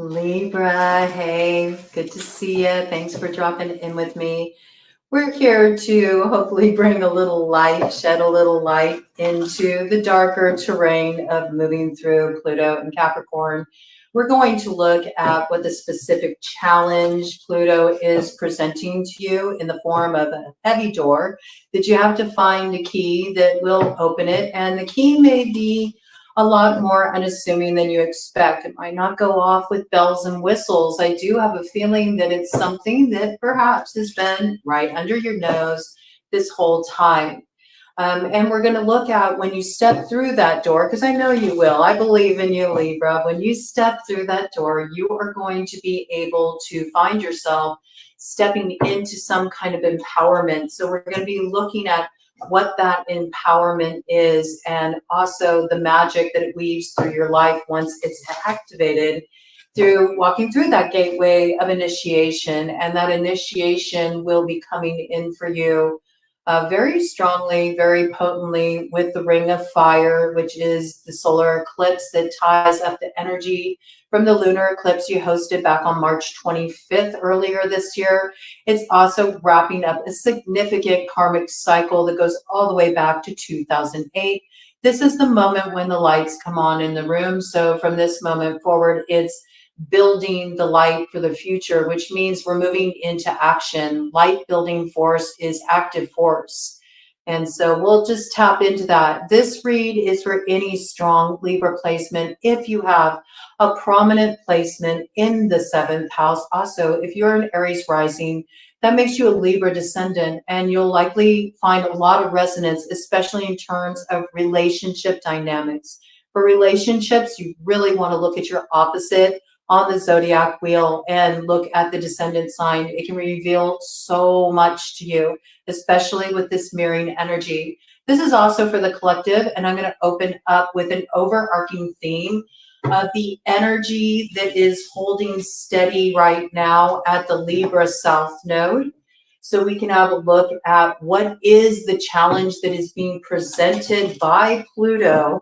Libra, hey, good to see you. Thanks for dropping in with me. We're here to hopefully bring a little light, shed a little light into the darker terrain of moving through Pluto and Capricorn. We're going to look at what the specific challenge Pluto is presenting to you in the form of a heavy door that you have to find a key that will open it. And the key may be a lot more unassuming than you expect. It might not go off with bells and whistles. I do have a feeling that it's something that perhaps has been right under your nose this whole time. And we're going to look at when you step through that door, because I know you will. I believe in you, Libra. When you step through that door, you are going to be able to find yourself stepping into some kind of empowerment. So we're going to be looking at what that empowerment is, and also the magic that it weaves through your life once it's activated through walking through that gateway of initiation. And that initiation will be coming in for you very strongly, very potently with the ring of fire, which is the solar eclipse that ties up the energy from the lunar eclipse you hosted back on March 25th earlier this year. It's also wrapping up a significant karmic cycle that goes all the way back to 2008. This is the moment when the lights come on in the room. So from this moment forward, it's building the light for the future, which means we're moving into action. Light building force is active force. And so we'll just tap into that. This read is for any strong Libra placement. If you have a prominent placement in the 7th house, also, if you're an Aries rising, that makes you a Libra descendant, and you'll likely find a lot of resonance, especially in terms of relationship dynamics. For relationships, you really want to look at your opposite on the zodiac wheel and look at the descendant sign. It can reveal so much to you, especially with this mirroring energy. This is also for the collective, and I'm going to open up with an overarching theme of the energy that is holding steady right now at the Libra South Node. So we can have a look at what is the challenge that is being presented by Pluto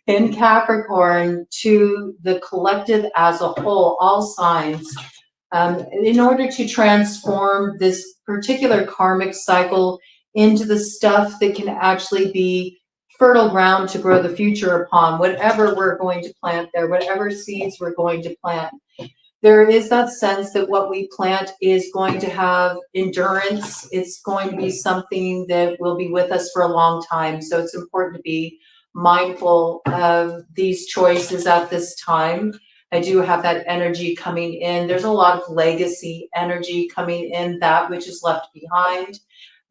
in Capricorn to the collective as a whole, all signs, in order to transform this particular karmic cycle into the stuff that can actually be fertile ground to grow the future upon, whatever we're going to plant there, whatever seeds we're going to plant. There is that sense that what we plant is going to have endurance. It's going to be something that will be with us for a long time. So it's important to be mindful of these choices at this time. I do have that energy coming in. There's a lot of legacy energy coming in, that which is left behind,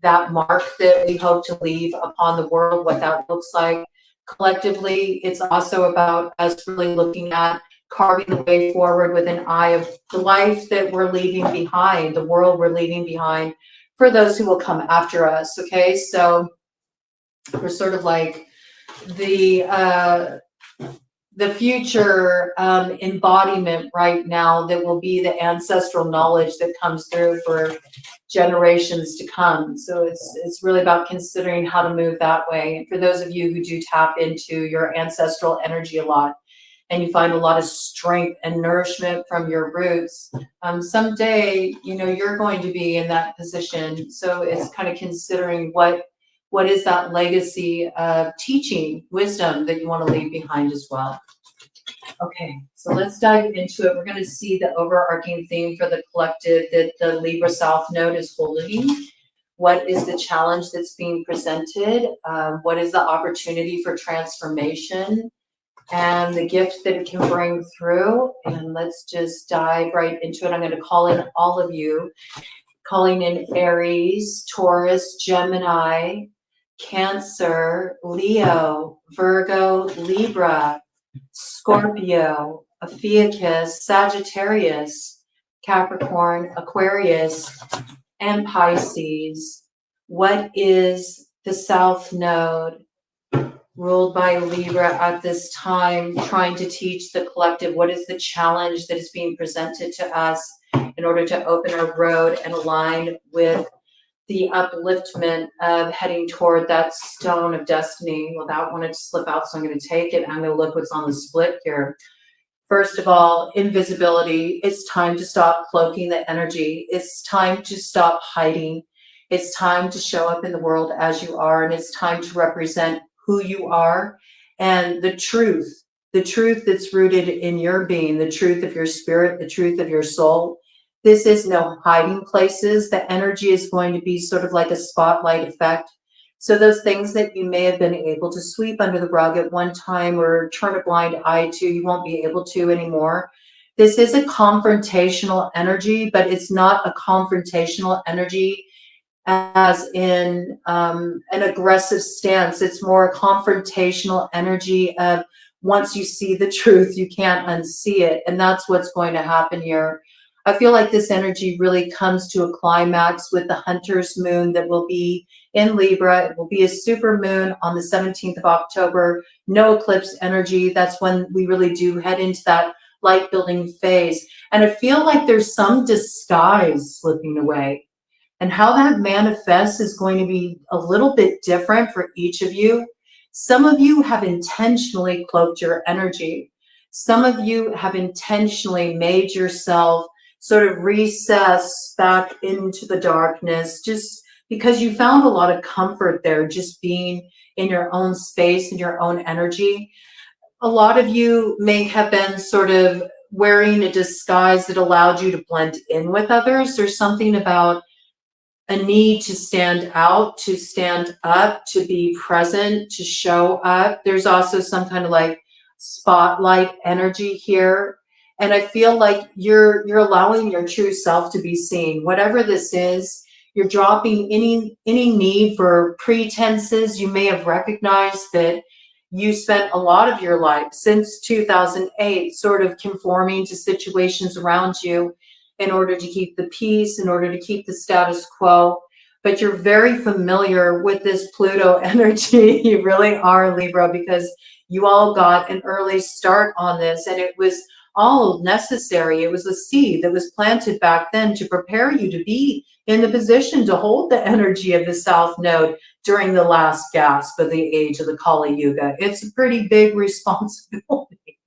that mark that we hope to leave upon the world, what that looks like. Collectively, it's also about us really looking at carving the way forward with an eye of the life that we're leaving behind, the world we're leaving behind for those who will come after us, okay? So we're sort of like the future embodiment right now that will be the ancestral knowledge that comes through for generations to come. So it's really about considering how to move that way. And for those of you who do tap into your ancestral energy a lot, and you find a lot of strength and nourishment from your roots, someday, you're going to be in that position. So it's kind of considering what is that legacy of teaching, wisdom that you want to leave behind as well. Okay, so let's dive into it. We're going to see the overarching theme for the collective that the Libra South Node is holding. What is the challenge that's being presented? What is the opportunity for transformation and the gift that it can bring through? And let's just dive right into it. I'm going to call in all of you, calling in Aries, Taurus, Gemini, Cancer, Leo, Virgo, Libra, Scorpio, Ophiuchus, Sagittarius, Capricorn, Aquarius, and Pisces. What is the South Node ruled by Libra at this time, trying to teach the collective? What is the challenge that is being presented to us in order to open our road and align with the upliftment of heading toward that stone of destiny? Without wanting to slip out, so I'm going to take it. I'm going to look what's on the split here. First of all, invisibility. It's time to stop cloaking the energy. It's time to stop hiding. It's time to show up in the world as you are, and it's time to represent who you are and the truth that's rooted in your being, the truth of your spirit, the truth of your soul. This is no hiding places. The energy is going to be sort of like a spotlight effect. So those things that you may have been able to sweep under the rug at one time or turn a blind eye to, you won't be able to anymore. This is a confrontational energy, but it's not a confrontational energy as in an aggressive stance. It's more a confrontational energy of once you see the truth, you can't unsee it. And that's what's going to happen here. I feel like this energy really comes to a climax with the Hunter's moon that will be in Libra. It will be a super moon on the 17th of October, no eclipse energy. That's when we really do head into that light building phase. And I feel like there's some disguise slipping away. And how that manifests is going to be a little bit different for each of you. Some of you have intentionally cloaked your energy. Some of you have intentionally made yourself sort of recess back into the darkness just because you found a lot of comfort there, just being in your own space and your own energy. A lot of you may have been sort of wearing a disguise that allowed you to blend in with others. There's something about a need to stand out, to stand up, to be present, to show up. There's also some kind of like spotlight energy here. And I feel like you're allowing your true self to be seen. Whatever this is, you're dropping any need for pretenses. You may have recognized that you spent a lot of your life since 2008 sort of conforming to situations around you in order to keep the peace, in order to keep the status quo. But you're very familiar with this Pluto energy. You really are, Libra, because you all got an early start on this, and it was all necessary. It was a seed that was planted back then to prepare you to be in the position to hold the energy of the South Node during the last gasp of the age of the Kali Yuga. It's a pretty big responsibility.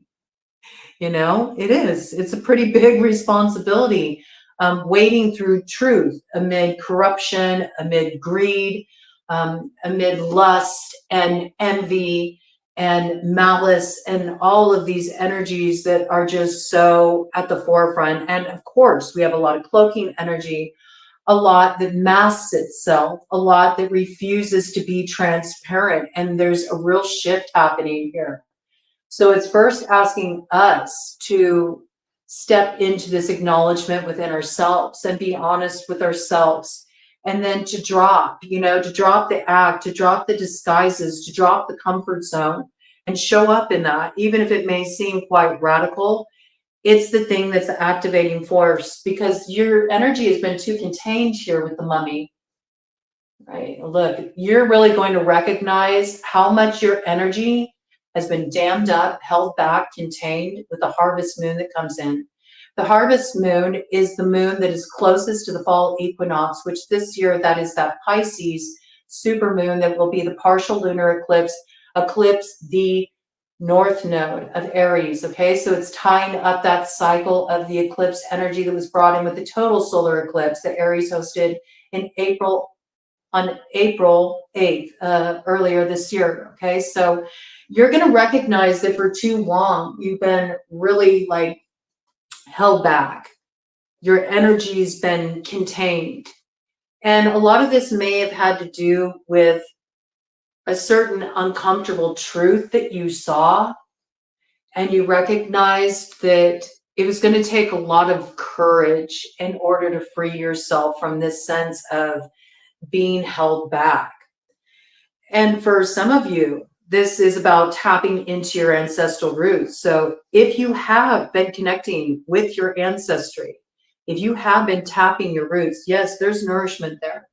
You know, it is. It's a pretty big responsibility, wading through truth amid corruption, amid greed, amid lust and envy and malice and all of these energies that are just so at the forefront. And of course, we have a lot of cloaking energy, a lot that masks itself, a lot that refuses to be transparent. And there's a real shift happening here. So it's first asking us to step into this acknowledgement within ourselves and be honest with ourselves. And then to drop, to drop the act, to drop the disguises, to drop the comfort zone and show up in that. Even if it may seem quite radical, it's the thing that's the activating force because your energy has been too contained here with the mummy. Right? Look, you're really going to recognize how much your energy has been dammed up, held back, contained with the harvest moon that comes in. The harvest moon is the moon that is closest to the fall equinox, which this year that is that Pisces super moon that will be the partial lunar eclipse the north node of Aries. Okay, so it's tying up that cycle of the eclipse energy that was brought in with the total solar eclipse that Aries hosted in on April 8th, earlier this year. Okay, so you're going to recognize that for too long, you've been really like held back. Your energy's been contained. And a lot of this may have had to do with a certain uncomfortable truth that you saw. And you recognized that it was going to take a lot of courage in order to free yourself from this sense of being held back. And for some of you, this is about tapping into your ancestral roots. So if you have been connecting with your ancestry, if you have been tapping your roots, yes, there's nourishment there.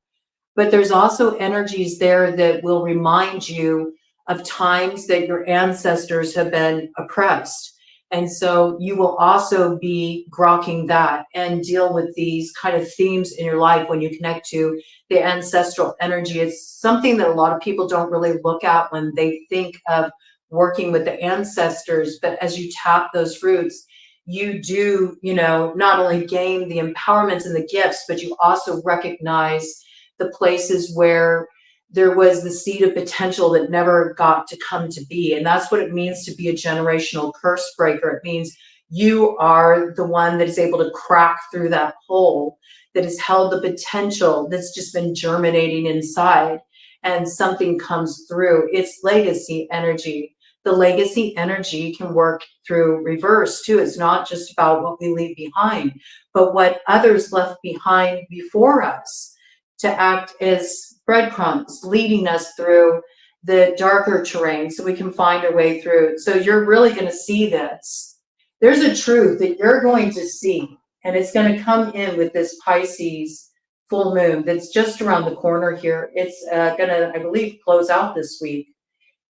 But there's also energies there that will remind you of times that your ancestors have been oppressed. And so you will also be grokking that and deal with these kind of themes in your life when you connect to the ancestral energy. It's something that a lot of people don't really look at when they think of working with the ancestors. But as you tap those roots, you do, you know, not only gain the empowerments and the gifts, but you also recognize the places where there was the seed of potential that never got to come to be. And that's what it means to be a generational curse breaker. It means you are the one that is able to crack through that hole that has held the potential that's just been germinating inside, and something comes through. It's legacy energy. The legacy energy can work through reverse too. It's not just about what we leave behind, but what others left behind before us to act as breadcrumbs, leading us through the darker terrain so we can find our way through. So you're really going to see this. There's a truth that you're going to see, and it's going to come in with this Pisces full moon that's just around the corner here. It's going to, I believe, close out this week.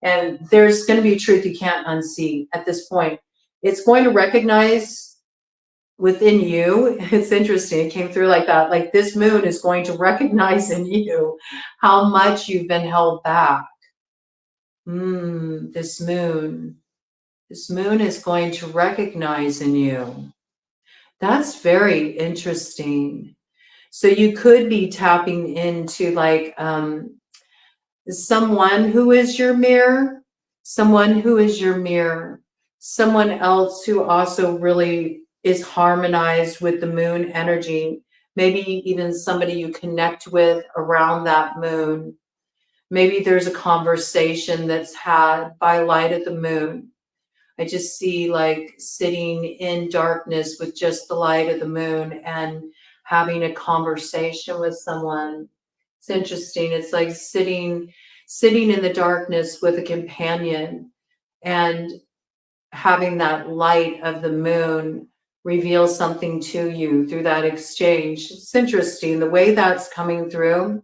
And there's going to be a truth you can't unsee at this point. It's going to recognize within you, it's interesting, it came through like that, like this moon is going to recognize in you how much you've been held back. This moon is going to recognize in you. That's very interesting. So you could be tapping into like someone who is your mirror, someone else who also really is harmonized with the moon energy. Maybe even somebody you connect with around that moon. Maybe there's a conversation that's had by light of the moon. I just see like sitting in darkness with just the light of the moon and having a conversation with someone. It's interesting. It's like sitting in the darkness with a companion and having that light of the moon reveal something to you through that exchange. It's interesting the way that's coming through.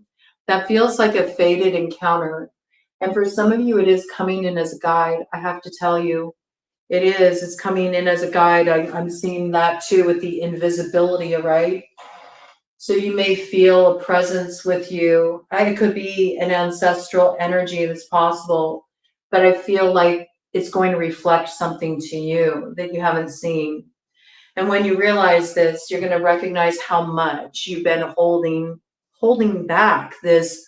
That feels like a fated encounter. And for some of you, it is coming in as a guide. I have to tell you, it is. It's coming in as a guide. I'm seeing that too with the invisibility, right? So you may feel a presence with you. It could be an ancestral energy that's possible, but I feel like it's going to reflect something to you that you haven't seen. And when you realize this, you're going to recognize how much you've been holding back this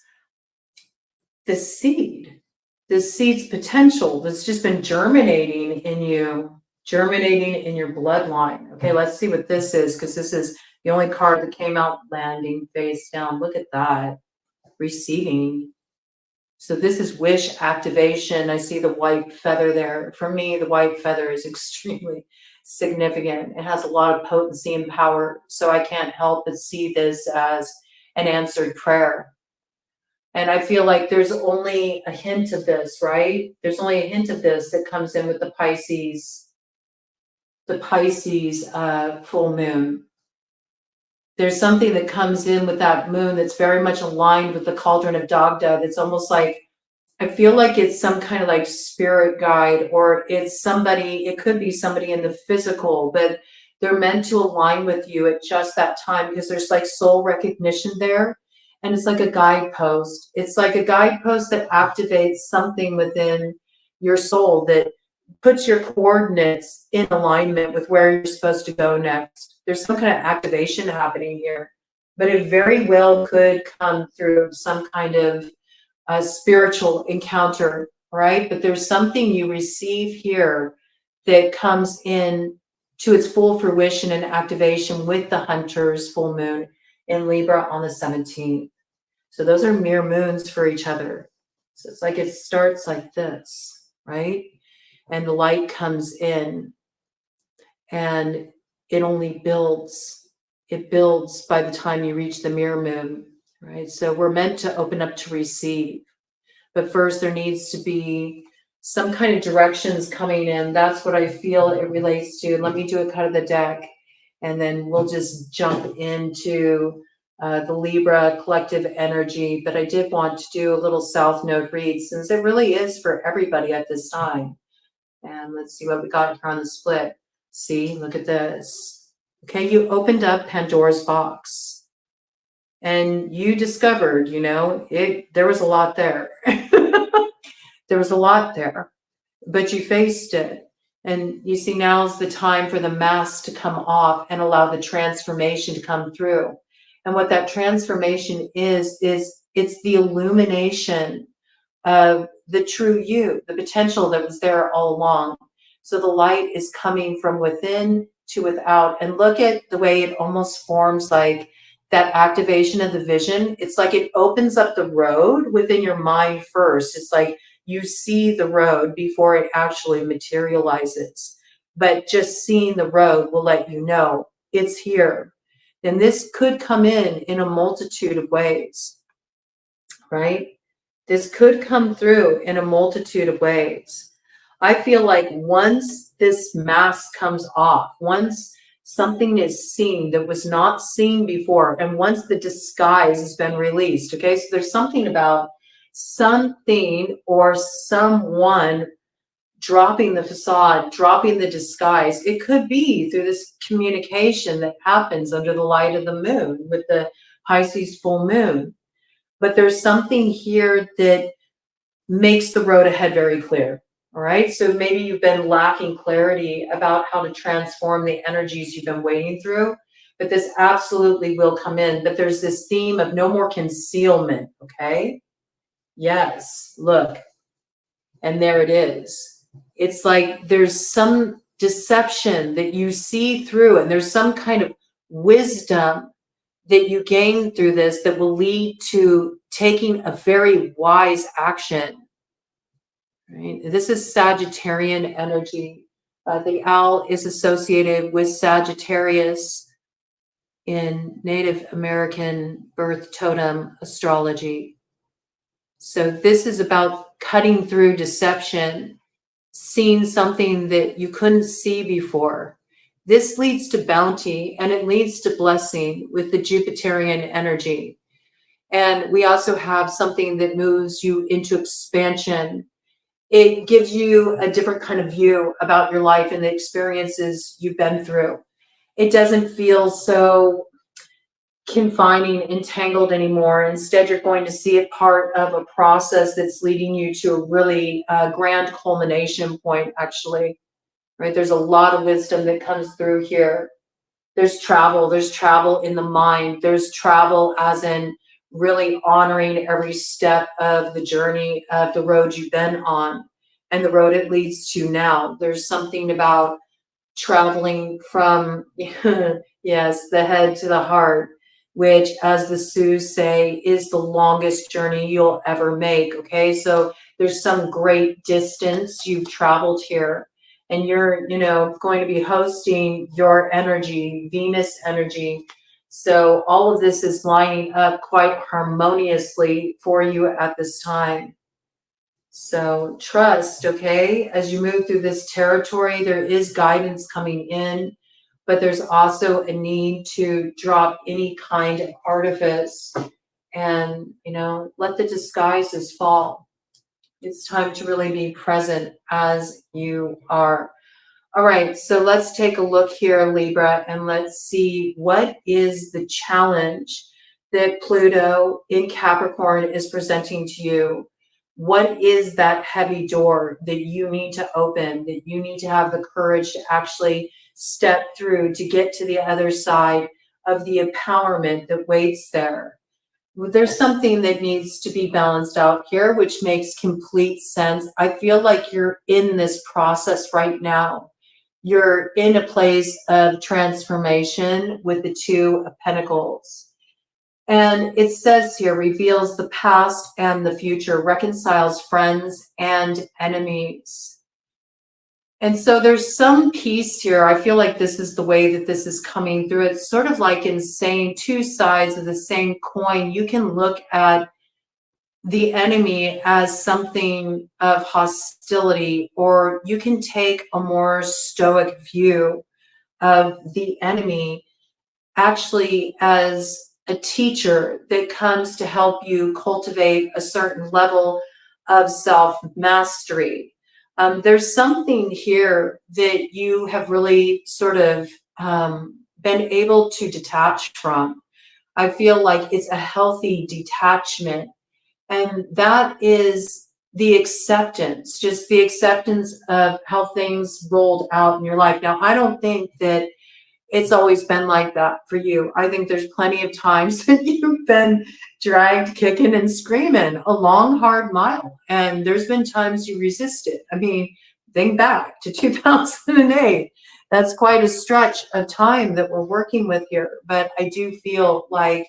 seed's potential that's just been germinating in you, germinating in your bloodline. Okay, let's see what this is, because this is the only card that came out landing face down. Look at that. Receiving. So this is wish activation. I see the white feather there. For me, the white feather is extremely significant. It has a lot of potency and power. So I can't help but see this as an answered prayer. And I feel like there's only a hint of this, right? There's only a hint of this that comes in with the Pisces full moon. There's something that comes in with that moon that's very much aligned with the cauldron of Dagda. That's almost like, I feel like it's some kind of like spirit guide, or it's somebody, it could be somebody in the physical, but they're meant to align with you at just that time, because there's like soul recognition there. And it's like a guidepost. It's like a guidepost that activates something within your soul that puts your coordinates in alignment with where you're supposed to go next. There's some kind of activation happening here, but it very well could come through some kind of spiritual encounter, right? But there's something you receive here that comes in to its full fruition and activation with the Hunter's full moon in Libra on the 17th. So those are mirror moons for each other. So it's like it starts like this, right? And the light comes in and it only builds. It builds by the time you reach the mirror moon, right? So we're meant to open up to receive. But first there needs to be some kind of directions coming in. That's what I feel it relates to. Let me do a cut of the deck, and then we'll just jump into the Libra collective energy. But I did want to do a little South Node read, since it really is for everybody at this time. And let's see what we got here on the split. See, look at this. Okay, you opened up Pandora's box and you discovered, you know, there was a lot there. There was a lot there. but you faced it. And you see, now's the time for the mask to come off and allow the transformation to come through. And what that transformation is it's the illumination of the true you, the potential that was there all along. So the light is coming from within to without. And look at the way it almost forms like that activation of the vision. It's like it opens up the road within your mind first. It's like you see the road before it actually materializes. But just seeing the road will let you know it's here. And this could come in a multitude of ways, right? This could come through in a multitude of ways. I feel like once this mask comes off, once something is seen that was not seen before, and once the disguise has been released, okay, so there's something about something or someone dropping the facade, dropping the disguise. It could be through this communication that happens under the light of the moon with the Pisces full moon. But there's something here that makes the road ahead very clear. All right. So maybe you've been lacking clarity about how to transform the energies you've been wading through, but this absolutely will come in. But there's this theme of no more concealment. Okay. Yes. Look. And there it is. It's like there's some deception that you see through, and there's some kind of wisdom that you gain through this that will lead to taking a very wise action. Right? This is Sagittarian energy. The owl is associated with Sagittarius in Native American birth totem astrology. So this is about cutting through deception, seeing something that you couldn't see before. This leads to bounty, and it leads to blessing with the Jupiterian energy. And we also have something that moves you into expansion. It gives you a different kind of view about your life and the experiences you've been through. It doesn't feel so confining, entangled anymore. Instead, you're going to see it part of a process that's leading you to a really grand culmination point, actually. Right? There's a lot of wisdom that comes through here. There's travel in the mind. There's travel as in really honoring every step of the journey of the road you've been on and the road it leads to now. There's something about traveling from, yes, the head to the heart, which, as the Sioux say, is the longest journey you'll ever make. Okay, so there's some great distance you've traveled here. And you're, going to be hosting your energy, Venus energy. So all of this is lining up quite harmoniously for you at this time. So trust, okay? As you move through this territory, there is guidance coming in, but there's also a need to drop any kind of artifice and, let the disguises fall. It's time to really be present as you are. All right, so let's take a look here, Libra, and let's see what is the challenge that Pluto in Capricorn is presenting to you. What is that heavy door that you need to open, that you need to have the courage to actually step through to get to the other side of the empowerment that waits there? There's something that needs to be balanced out here, which makes complete sense. I feel like you're in this process right now. You're in a place of transformation with the Two of Pentacles. And it says here, reveals the past and the future, reconciles friends and enemies. And so there's some piece here. I feel like this is the way that this is coming through. It's sort of like in saying two sides of the same coin. You can look at the enemy as something of hostility, or you can take a more stoic view of the enemy actually as a teacher that comes to help you cultivate a certain level of self-mastery. There's something here that you have really sort of been able to detach from. I feel like it's a healthy detachment. And that is the acceptance, just the acceptance of how things rolled out in your life. Now, I don't think that it's always been like that for you. I think there's plenty of times that you've been dragged kicking and screaming a long, hard mile. And there's been times you resisted. I mean, think back to 2008. That's quite a stretch of time that we're working with here. But I do feel like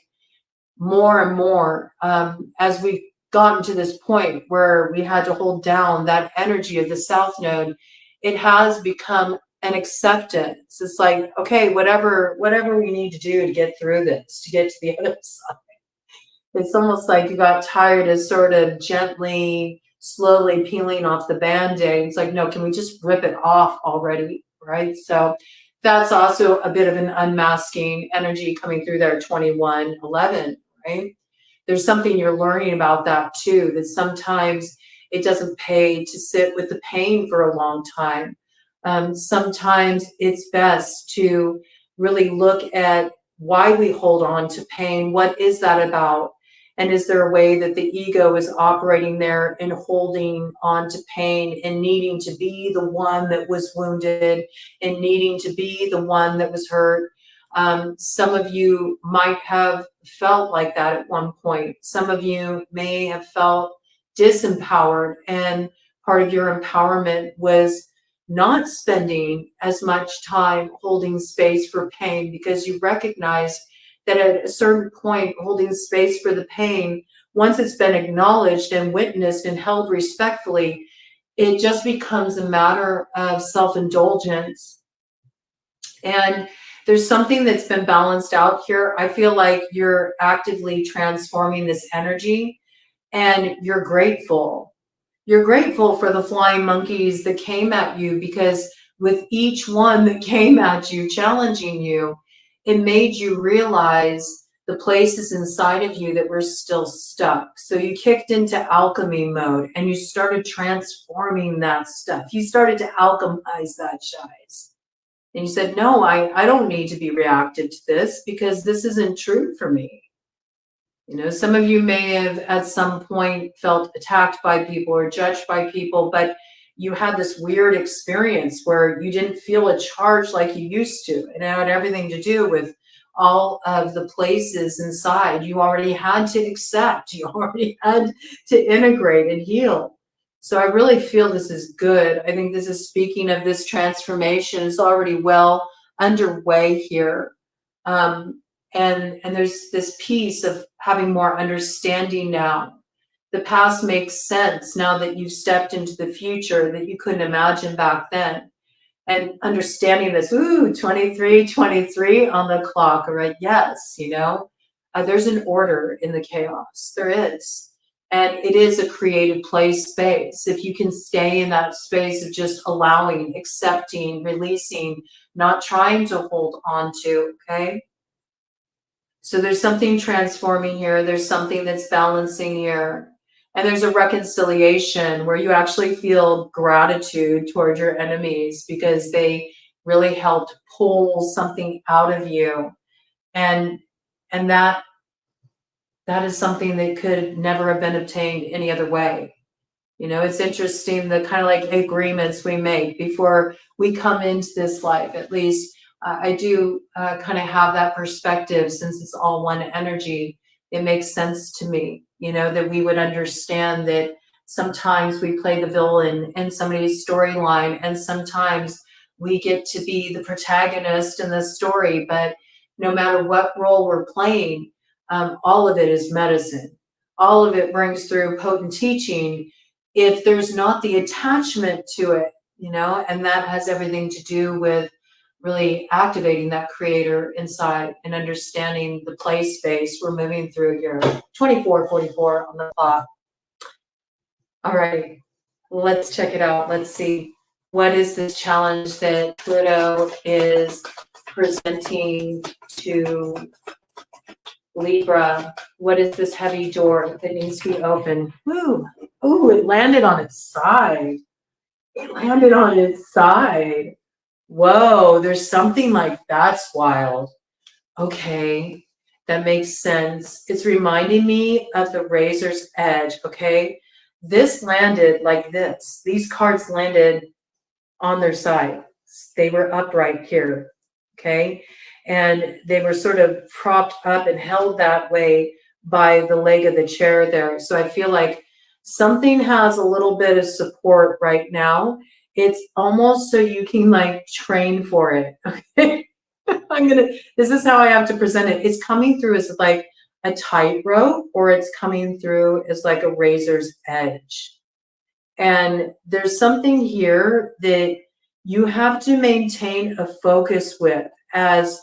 more and more, as we've gotten to this point where we had to hold down that energy of the South Node, it has become an acceptance. It's like, okay, whatever we need to do to get through this, to get to the other side. It's almost like you got tired of sort of gently, slowly peeling off the Band-Aid. It's like, no, can we just rip it off already, right? So that's also a bit of an unmasking energy coming through there, 2111, right? There's something you're learning about that too, that sometimes it doesn't pay to sit with the pain for a long time. Sometimes it's best to really look at why we hold on to pain. What is that about? And is there a way that the ego is operating there and holding on to pain and needing to be the one that was wounded and needing to be the one that was hurt? Some of you might have felt like that at one point. Some of you may have felt disempowered, and part of your empowerment was not spending as much time holding space for pain, because you recognize that at a certain point, holding space for the pain, once it's been acknowledged and witnessed and held respectfully, it just becomes a matter of self-indulgence. And there's something that's been balanced out here. I feel like you're actively transforming this energy, and you're grateful. You're grateful for the flying monkeys that came at you, because with each one that came at you, challenging you, it made you realize the places inside of you that were still stuck. So you kicked into alchemy mode and you started transforming that stuff. You started to alchemize that, Shies. And you said, no, I don't need to be reactive to this, because this isn't true for me. You know, some of you may have at some point felt attacked by people or judged by people, but you had this weird experience where you didn't feel a charge like you used to. And it had everything to do with all of the places inside you already had to accept, you already had to integrate and heal. So I really feel this is good. I think this is speaking of this transformation. It's already well underway here. And there's this piece of having more understanding now. The past makes sense now that you've stepped into the future that you couldn't imagine back then. And understanding this, 23 on the clock, all right? Yes, you know, there's an order in the chaos. There is. And it is a creative play space. If you can stay in that space of just allowing, accepting, releasing, not trying to hold on to, okay? So there's something transforming here. There's something that's balancing here. And there's a reconciliation where you actually feel gratitude toward your enemies, because they really helped pull something out of you. And that is something that could never have been obtained any other way. You know, it's interesting, the kind of like agreements we make before we come into this life. At least I do kind of have that perspective, since it's all one energy. It makes sense to me, you know, that we would understand that sometimes we play the villain in somebody's storyline, and sometimes we get to be the protagonist in the story. But no matter what role we're playing, all of it is medicine. All of it brings through potent teaching if there's not the attachment to it, you know, and that has everything to do with really activating that creator inside and understanding the play space we're moving through here. 24:44 on the clock. All right, let's check it out. Let's see. What is this challenge that Pluto is presenting to Libra? What is this heavy door that needs to be opened? Ooh, it landed on its side. It landed on its side. Whoa, there's something like that's wild. Okay, that makes sense. It's reminding me of the razor's edge, okay? this landed like this. These cards landed on their side. They were upright here, okay? And they were sort of propped up and held that way by the leg of the chair there. So I feel like something has a little bit of support right now. It's almost so you can like train for it, okay? This is how I have to present it. It's coming through as like a tightrope, or it's coming through as like a razor's edge. And there's something here that you have to maintain a focus with as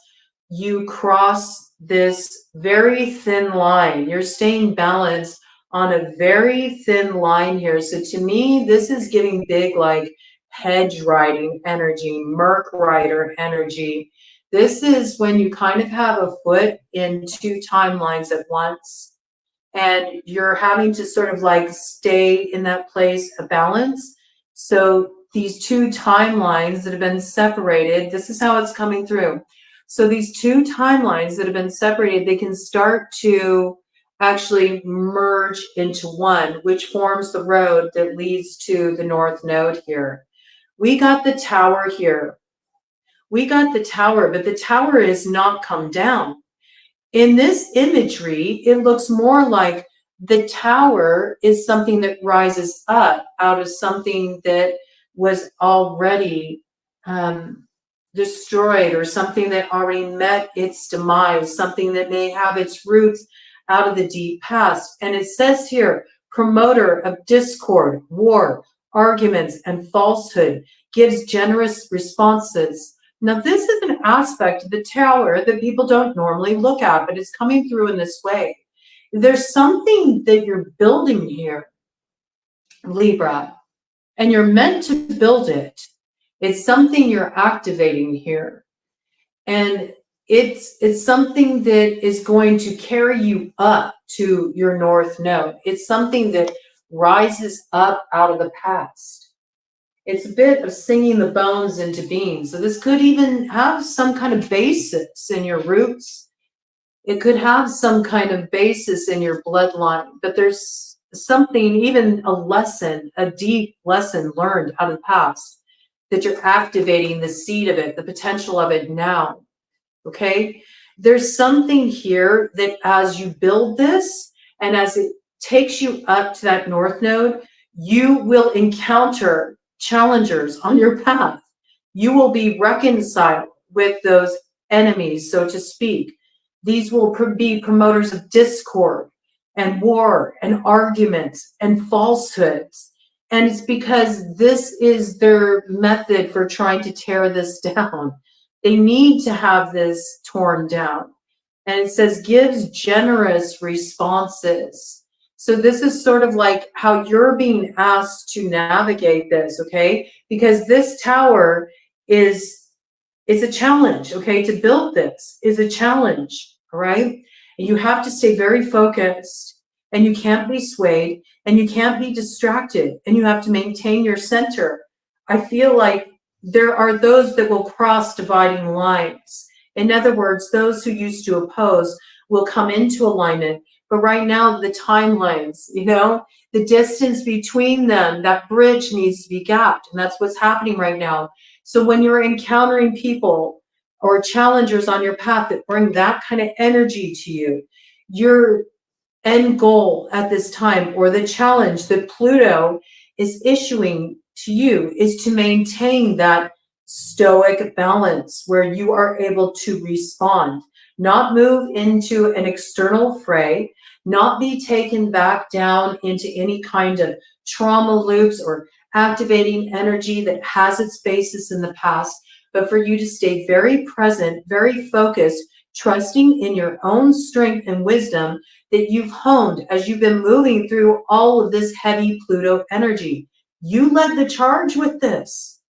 you cross this very thin line. You're staying balanced on a very thin line here. So to me, this is giving big like hedge riding energy, Merc rider energy. This is when you kind of have a foot in two timelines at once, and you're having to sort of like stay in that place of balance. So these two timelines that have been separated, this is how it's coming through. So these two timelines that have been separated, they can start to actually merge into one, which forms the road that leads to the north node here. We got the tower here. We got the tower, but the tower is not come down. In this imagery, it looks more like the tower is something that rises up out of something that was already destroyed, or something that already met its demise, something that may have its roots out of the deep past. And it says here, promoter of discord, war, arguments, and falsehood, gives generous responses. Now, this is an aspect of the tower that people don't normally look at, but it's coming through in this way. There's something that you're building here, Libra, and you're meant to build it. It's something you're activating here. And it's something that is going to carry you up to your north node. It's something that rises up out of the past. It's a bit of singing the bones into being. So this could even have some kind of basis in your roots. It could have some kind of basis in your bloodline, but there's something, even a lesson, a deep lesson learned out of the past, that you're activating the seed of it, the potential of it now, okay? There's something here that as you build this and as it takes you up to that north node, you will encounter challengers on your path. You will be reconciled with those enemies, so to speak. These will be promoters of discord and war and arguments and falsehoods. And it's because this is their method for trying to tear this down. They need to have this torn down. And it says gives generous responses. So this is sort of like how you're being asked to navigate this, okay? Because this tower is a challenge, okay? To build this is a challenge, all right? And you have to stay very focused, and you can't be swayed, and you can't be distracted, and you have to maintain your center. I feel like there are those that will cross dividing lines. In other words, those who used to oppose will come into alignment. But right now, the timelines, you know, the distance between them, that bridge needs to be gapped. And that's what's happening right now. So when you're encountering people or challengers on your path that bring that kind of energy to you, your end goal at this time, or the challenge that Pluto is issuing to you, is to maintain that stoic balance where you are able to respond, not move into an external fray, not be taken back down into any kind of trauma loops or activating energy that has its basis in the past, but for you to stay very present, very focused, trusting in your own strength and wisdom that you've honed as you've been moving through all of this heavy Pluto energy. You led the charge with this.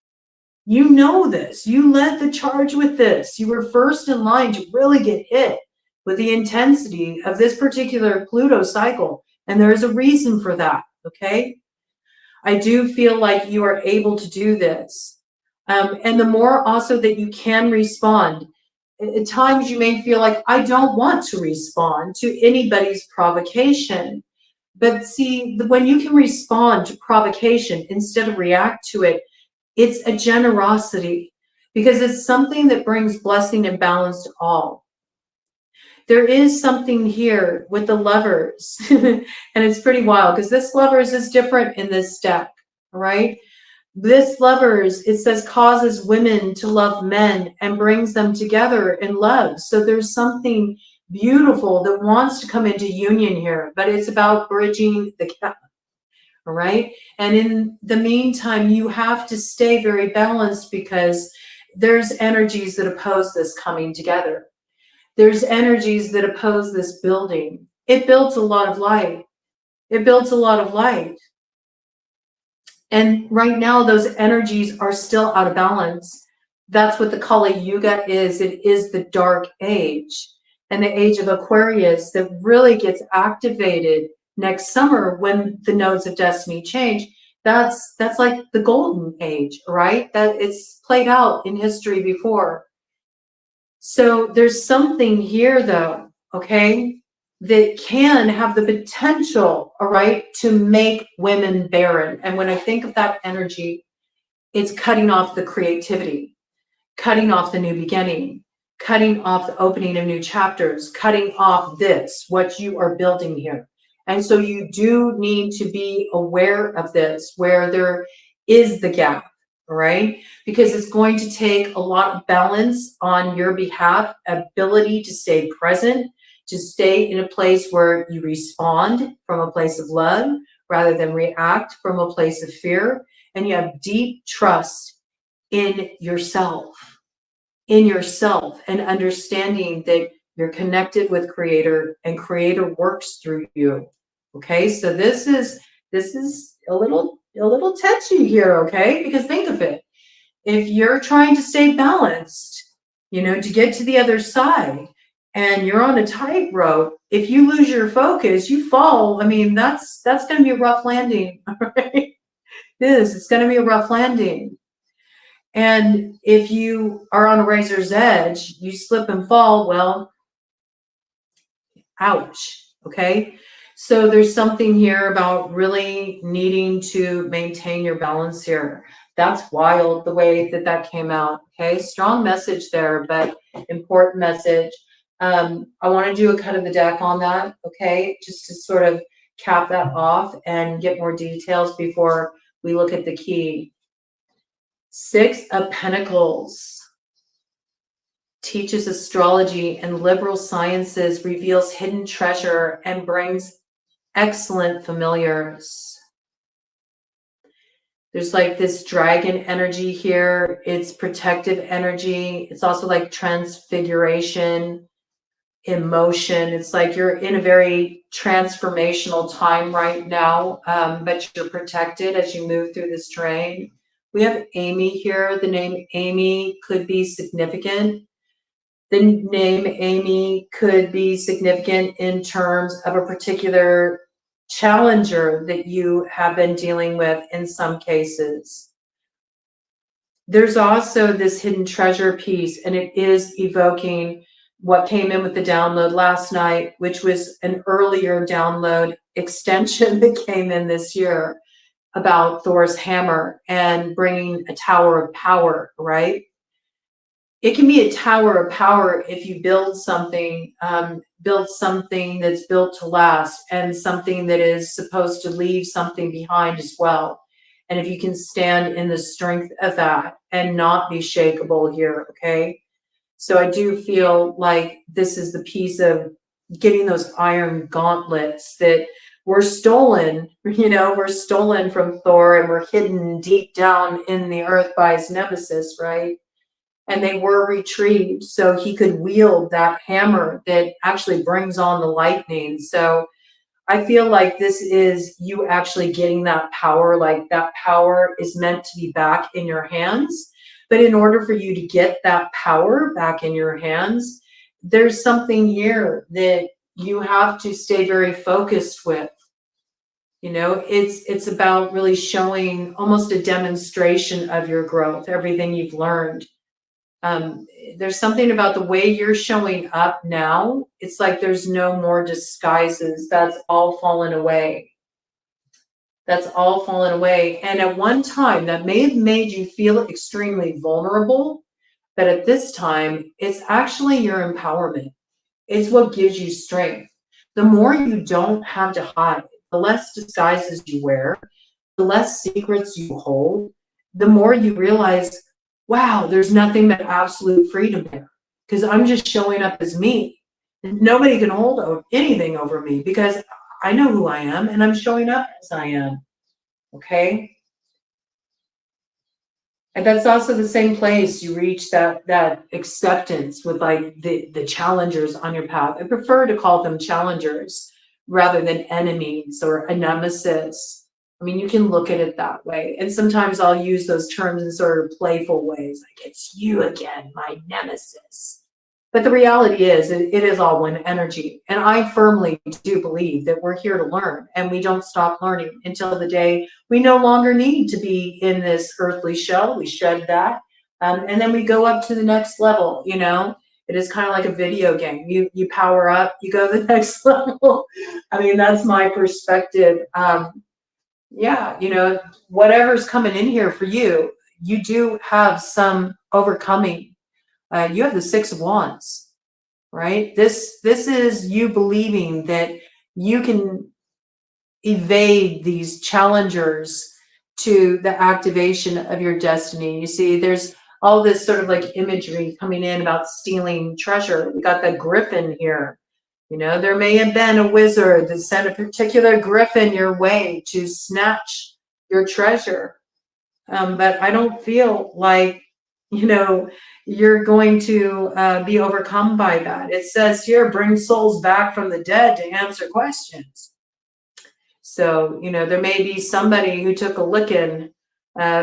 You know this. You led the charge with this. You were first in line to really get hit with the intensity of this particular Pluto cycle. And there is a reason for that, okay? I do feel like you are able to do this. And the more also that you can respond, at times you may feel like, I don't want to respond to anybody's provocation. But see, when you can respond to provocation instead of react to it, it's a generosity, because it's something that brings blessing and balance to all. There is something here with the lovers, and it's pretty wild because this lovers is different in this deck, right? This lovers, it says, causes women to love men and brings them together in love. So there's something beautiful that wants to come into union here, but it's about bridging the gap. All right. And in the meantime, you have to stay very balanced, because there's energies that oppose this coming together. There's energies that oppose this building. It builds a lot of light. It builds a lot of light. And right now, those energies are still out of balance. That's what the Kali Yuga is. It is the dark age, and the age of Aquarius that really gets activated next summer when the nodes of destiny change. That's like the golden age, right? That it's played out in history before. So there's something here, though, okay, that can have the potential, all right, to make women barren. And when I think of that energy, it's cutting off the creativity, cutting off the new beginning, cutting off the opening of new chapters, cutting off this, what you are building here. And so you do need to be aware of this, where there is the gap, all right? Because it's going to take a lot of balance on your behalf, ability to stay present, to stay in a place where you respond from a place of love rather than react from a place of fear. And you have deep trust in yourself, and understanding that you're connected with Creator and Creator works through you. Okay, so this is a little touchy here, okay? Because think of it. If you're trying to stay balanced, you know, to get to the other side, and you're on a tightrope, if you lose your focus, you fall. I mean, that's going to be a rough landing, right? It is. It's going to be a rough landing. And if you are on a razor's edge, you slip and fall, well, ouch, okay? So there's something here about really needing to maintain your balance here. That's wild, the way that that came out, okay? Strong message there, but important message. I want to do a cut of the deck on that, okay? Just to sort of cap that off and get more details before we look at the key. 6 of Pentacles teaches astrology and liberal sciences, reveals hidden treasure, and brings excellent familiars. There's like this dragon energy here. It's protective energy. It's also like transfiguration, emotion. It's like you're in a very transformational time right now, but you're protected as you move through this terrain. We have Amy here. The name Amy could be significant. The name Amy could be significant in terms of a particular challenger that you have been dealing with in some cases. There's also this hidden treasure piece, and it is evoking what came in with the download last night, which was an earlier download extension that came in this year about Thor's hammer and bringing a tower of power, right? It can be a tower of power if you build something that's built to last, and something that is supposed to leave something behind as well. And if you can stand in the strength of that and not be shakable here, okay? So I do feel like this is the piece of getting those iron gauntlets that were stolen, you know, were stolen from Thor and were hidden deep down in the earth by his nemesis, right? And they were retrieved so he could wield that hammer that actually brings on the lightning. So I feel like this is you actually getting that power, like that power is meant to be back in your hands. But in order for you to get that power back in your hands, there's something here that you have to stay very focused with. You know, it's about really showing almost a demonstration of your growth, everything you've learned. There's something about the way you're showing up now. It's like there's no more disguises. That's all fallen away. That's all fallen away. And at one time, that may have made you feel extremely vulnerable, but at this time, it's actually your empowerment. It's what gives you strength. The more you don't have to hide, the less disguises you wear, the less secrets you hold, the more you realize, wow, there's nothing but absolute freedom there because I'm just showing up as me. And nobody can hold anything over me because I know who I am and I'm showing up as I am. Okay? And that's also the same place you reach that acceptance with like the challengers on your path. I prefer to call them challengers rather than enemies or a nemesis. I mean, you can look at it that way. And sometimes I'll use those terms in sort of playful ways, like it's you again, my nemesis. But the reality is, it is all one energy. And I firmly do believe that we're here to learn, and we don't stop learning until the day we no longer need to be in this earthly shell. We shed that. And then we go up to the next level, you know? It is kind of like a video game. You power up, you go to the next level. I mean, that's my perspective. Yeah, you know, whatever's coming in here for you, you do have some overcoming. You have the Six of Wands, right? This is you believing that you can evade these challengers to the activation of your destiny. You see, there's all this sort of like imagery coming in about stealing treasure. We got that griffin here. You know, there may have been a wizard that sent a particular griffin your way to snatch your treasure. But I don't feel like, you know, you're going to be overcome by that. It says here, bring souls back from the dead to answer questions. So, you know, there may be somebody who took a licking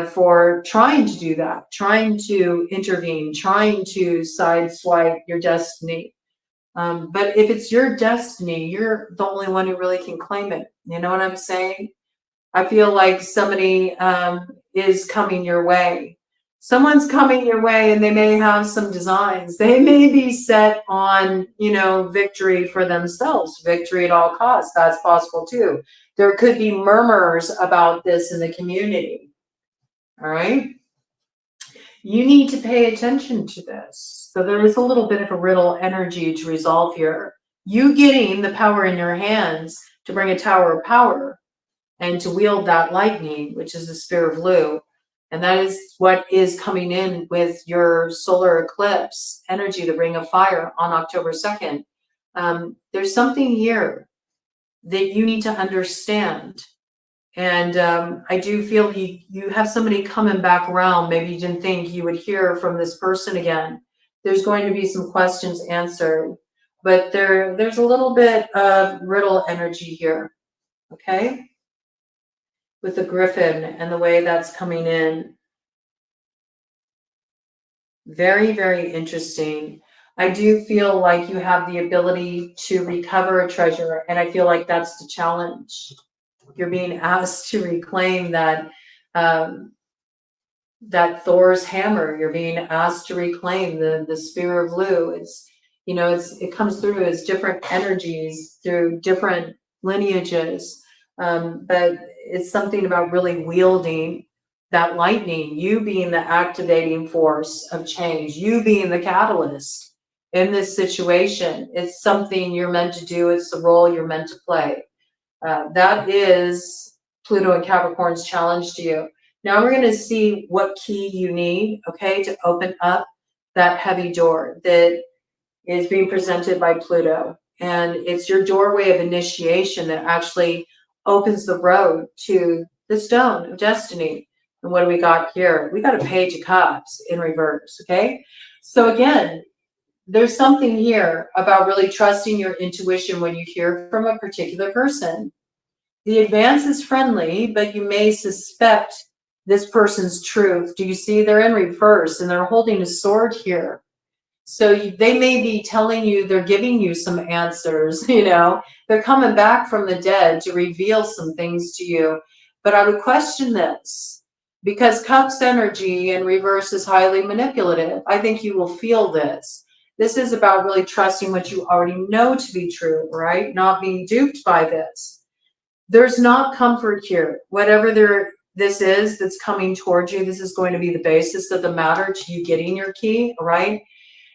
for trying to do that, trying to intervene, trying to sideswipe your destiny. But if it's your destiny, you're the only one who really can claim it. You know what I'm saying? I feel like somebody is coming your way. Someone's coming your way and they may have some designs. They may be set on, you know, victory for themselves, victory at all costs. That's possible too. There could be murmurs about this in the community. All right. You need to pay attention to this. So there is a little bit of a riddle energy to resolve here. You getting the power in your hands to bring a tower of power and to wield that lightning, which is the spear of Lu. And that is what is coming in with your solar eclipse energy, the ring of fire on October 2nd. There's something here that you need to understand. And I do feel you have somebody coming back around. Maybe you didn't think you would hear from this person again. There's going to be some questions answered, but there's a little bit of riddle energy here, okay? With the griffin and the way that's coming in. Very, very interesting. I do feel like you have the ability to recover a treasure, and I feel like that's the challenge. You're being asked to reclaim that that Thor's hammer. You're being asked to reclaim the spear of Lu. It's, you know, it comes through as different energies through different lineages, but it's something about really wielding that lightning. You being the activating force of change. You being the catalyst in this situation. It's something you're meant to do. It's the role you're meant to play. That is Pluto and Capricorn's challenge to you. Now we're going to see what key you need, okay, to open up that heavy door that is being presented by Pluto. And it's your doorway of initiation that actually opens the road to the stone of destiny. And what do we got here? We got a Page of Cups in reverse, okay? So again, there's something here about really trusting your intuition when you hear from a particular person. The advance is friendly, but you may suspect this person's truth. Do you see they're in reverse and they're holding a sword here? So they may be telling you, they're giving you some answers, you know, they're coming back from the dead to reveal some things to you. But I would question this. because Cups energy in reverse is highly manipulative. I think you will feel this. This is about really trusting what you already know to be true, right? Not being duped by this. There's not comfort here. Whatever this is that's coming towards you, this is going to be the basis of the matter to you getting your key, right?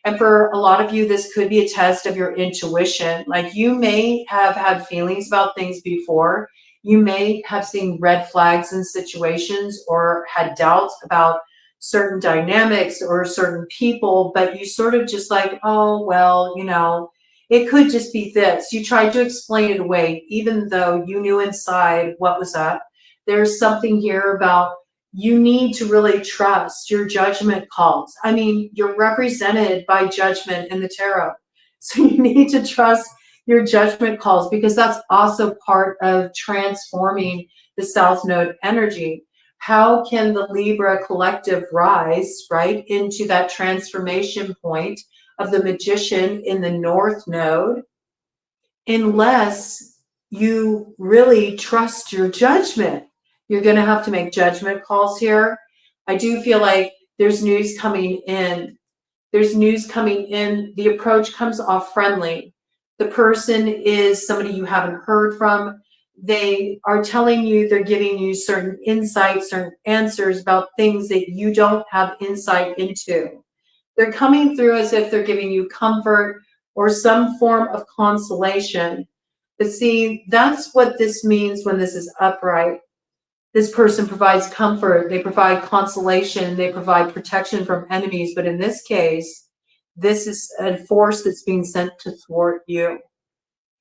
And for a lot of you, this could be a test of your intuition. Like you may have had feelings about things before. You may have seen red flags in situations or had doubts about certain dynamics or certain people, but you sort of just like, oh, well, you know, it could just be this. You tried to explain it away, even though you knew inside what was up. There's something here about you need to really trust your judgment calls. I mean, you're represented by judgment in the tarot. So you need to trust your judgment calls because that's also part of transforming the South Node energy. How can the Libra collective rise, right, into that transformation point of the magician in the North Node unless you really trust your judgment? You're going to have to make judgment calls here. I do feel like there's news coming in. There's news coming in. The approach comes off friendly. The person is somebody you haven't heard from. They are telling you, they're giving you certain insights, certain answers about things that you don't have insight into. They're coming through as if they're giving you comfort or some form of consolation. But see, that's what this means when this is upright. This person provides comfort, they provide consolation, they provide protection from enemies. But in this case, this is a force that's being sent to thwart you.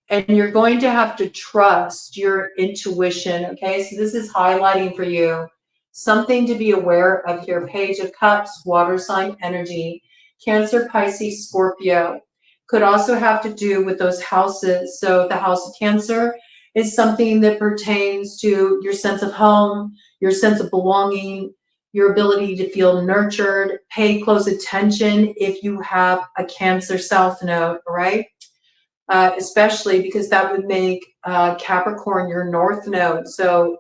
And you're going to have to trust your intuition, okay? So this is highlighting for you something to be aware of here. Page of Cups, water sign energy, Cancer, Pisces, Scorpio. Could also have to do with those houses. So the house of Cancer is something that pertains to your sense of home, your sense of belonging, your ability to feel nurtured. Pay close attention if you have a Cancer South Node, right? Especially because that would make Capricorn your North Node. So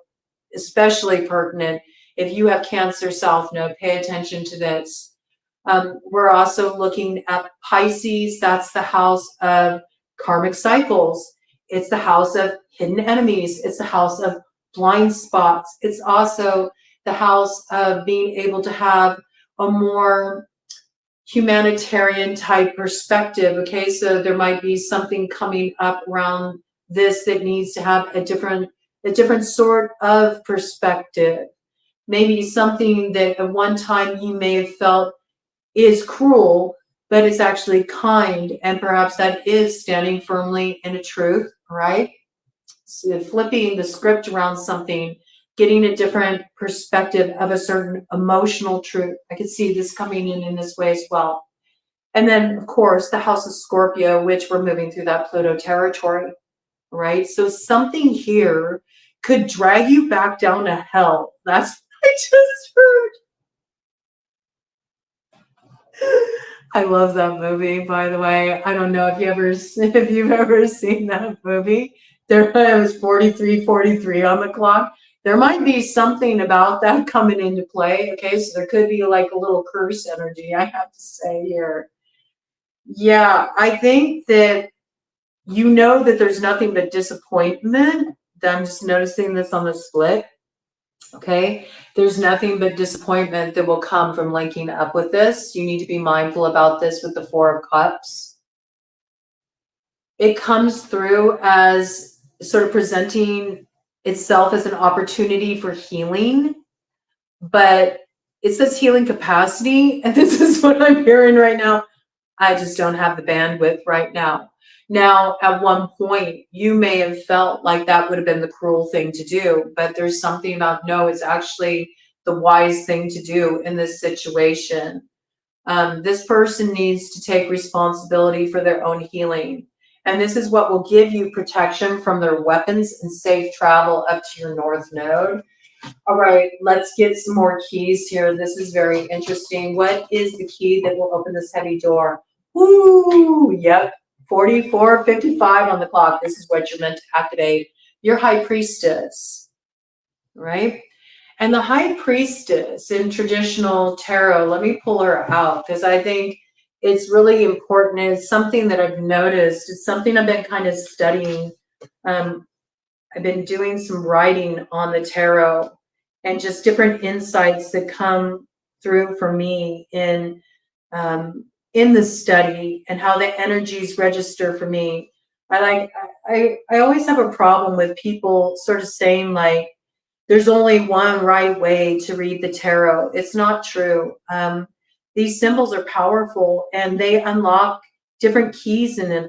especially pertinent if you have Cancer South Node, pay attention to this. We're also looking at Pisces. That's the house of karmic cycles. It's the house of hidden enemies. It's the house of blind spots. It's also the house of being able to have a more humanitarian type perspective. Okay, so there might be something coming up around this that needs to have a different sort of perspective. Maybe something that at one time you may have felt is cruel, but it's actually kind, and perhaps that is standing firmly in a truth, right? So flipping the script around something, getting a different perspective of a certain emotional truth. I could see this coming in this way as well. And then, of course, the house of Scorpio, which we're moving through that Pluto territory, right? So something here could drag you back down to hell. That's what I just heard. I love that movie, by the way. I don't know if you've ever seen that movie. There was 43:43 on the clock. There might be something about that coming into play. Okay, so there could be like a little curse energy, I have to say here. Yeah, I think that you know that there's nothing but disappointment. I'm just noticing this on the split. Okay, there's nothing but disappointment that will come from linking up with this. You need to be mindful about this with the Four of Cups. It comes through as sort of presenting itself as an opportunity for healing, but it says healing capacity, and this is what I'm hearing right now. I just don't have the bandwidth right now. Now, at one point, you may have felt like that would have been the cruel thing to do, but there's something about, no, it's actually the wise thing to do in this situation. This person needs to take responsibility for their own healing. And this is what will give you protection from their weapons and safe travel up to your North Node. All right, let's get some more keys here. This is very interesting. What is the key that will open this heavy door? Ooh, yep. 44:55 on the clock. This is what you're meant to activate. Your High Priestess, right? And the High Priestess in traditional tarot, let me pull her out because I think it's really important. It's something that I've noticed. It's something I've been kind of studying. I've been doing some writing on the tarot and just different insights that come through for me in the study and how the energies register for me. I always have a problem with people sort of saying like, there's only one right way to read the tarot. It's not true. These symbols are powerful and they unlock different keys in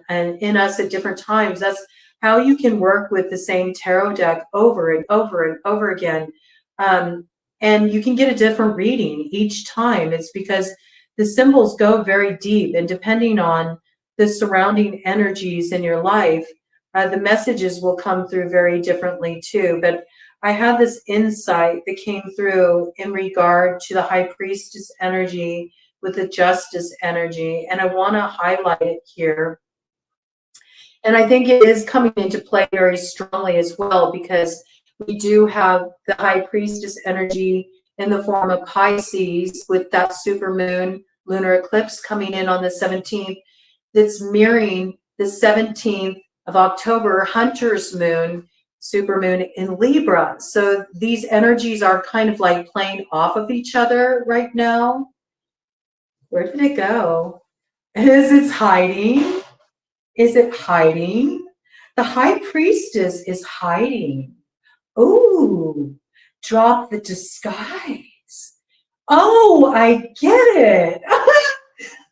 us at different times. That's how you can work with the same tarot deck over and over and over again. And you can get a different reading each time. It's because the symbols go very deep, and depending on the surrounding energies in your life, the messages will come through very differently too. But I had this insight that came through in regard to the High Priestess energy with the Justice energy, and I want to highlight it here. And I think it is coming into play very strongly as well, because we do have the High Priestess energy in the form of Pisces with that supermoon lunar eclipse coming in on the 17th, that's mirroring the 17th of October Hunter's moon, supermoon in Libra. So these energies are kind of like playing off of each other right now. Where did it go? Is it hiding? Is it hiding? The High Priestess is hiding. Ooh, drop the disguise. Oh, I get it.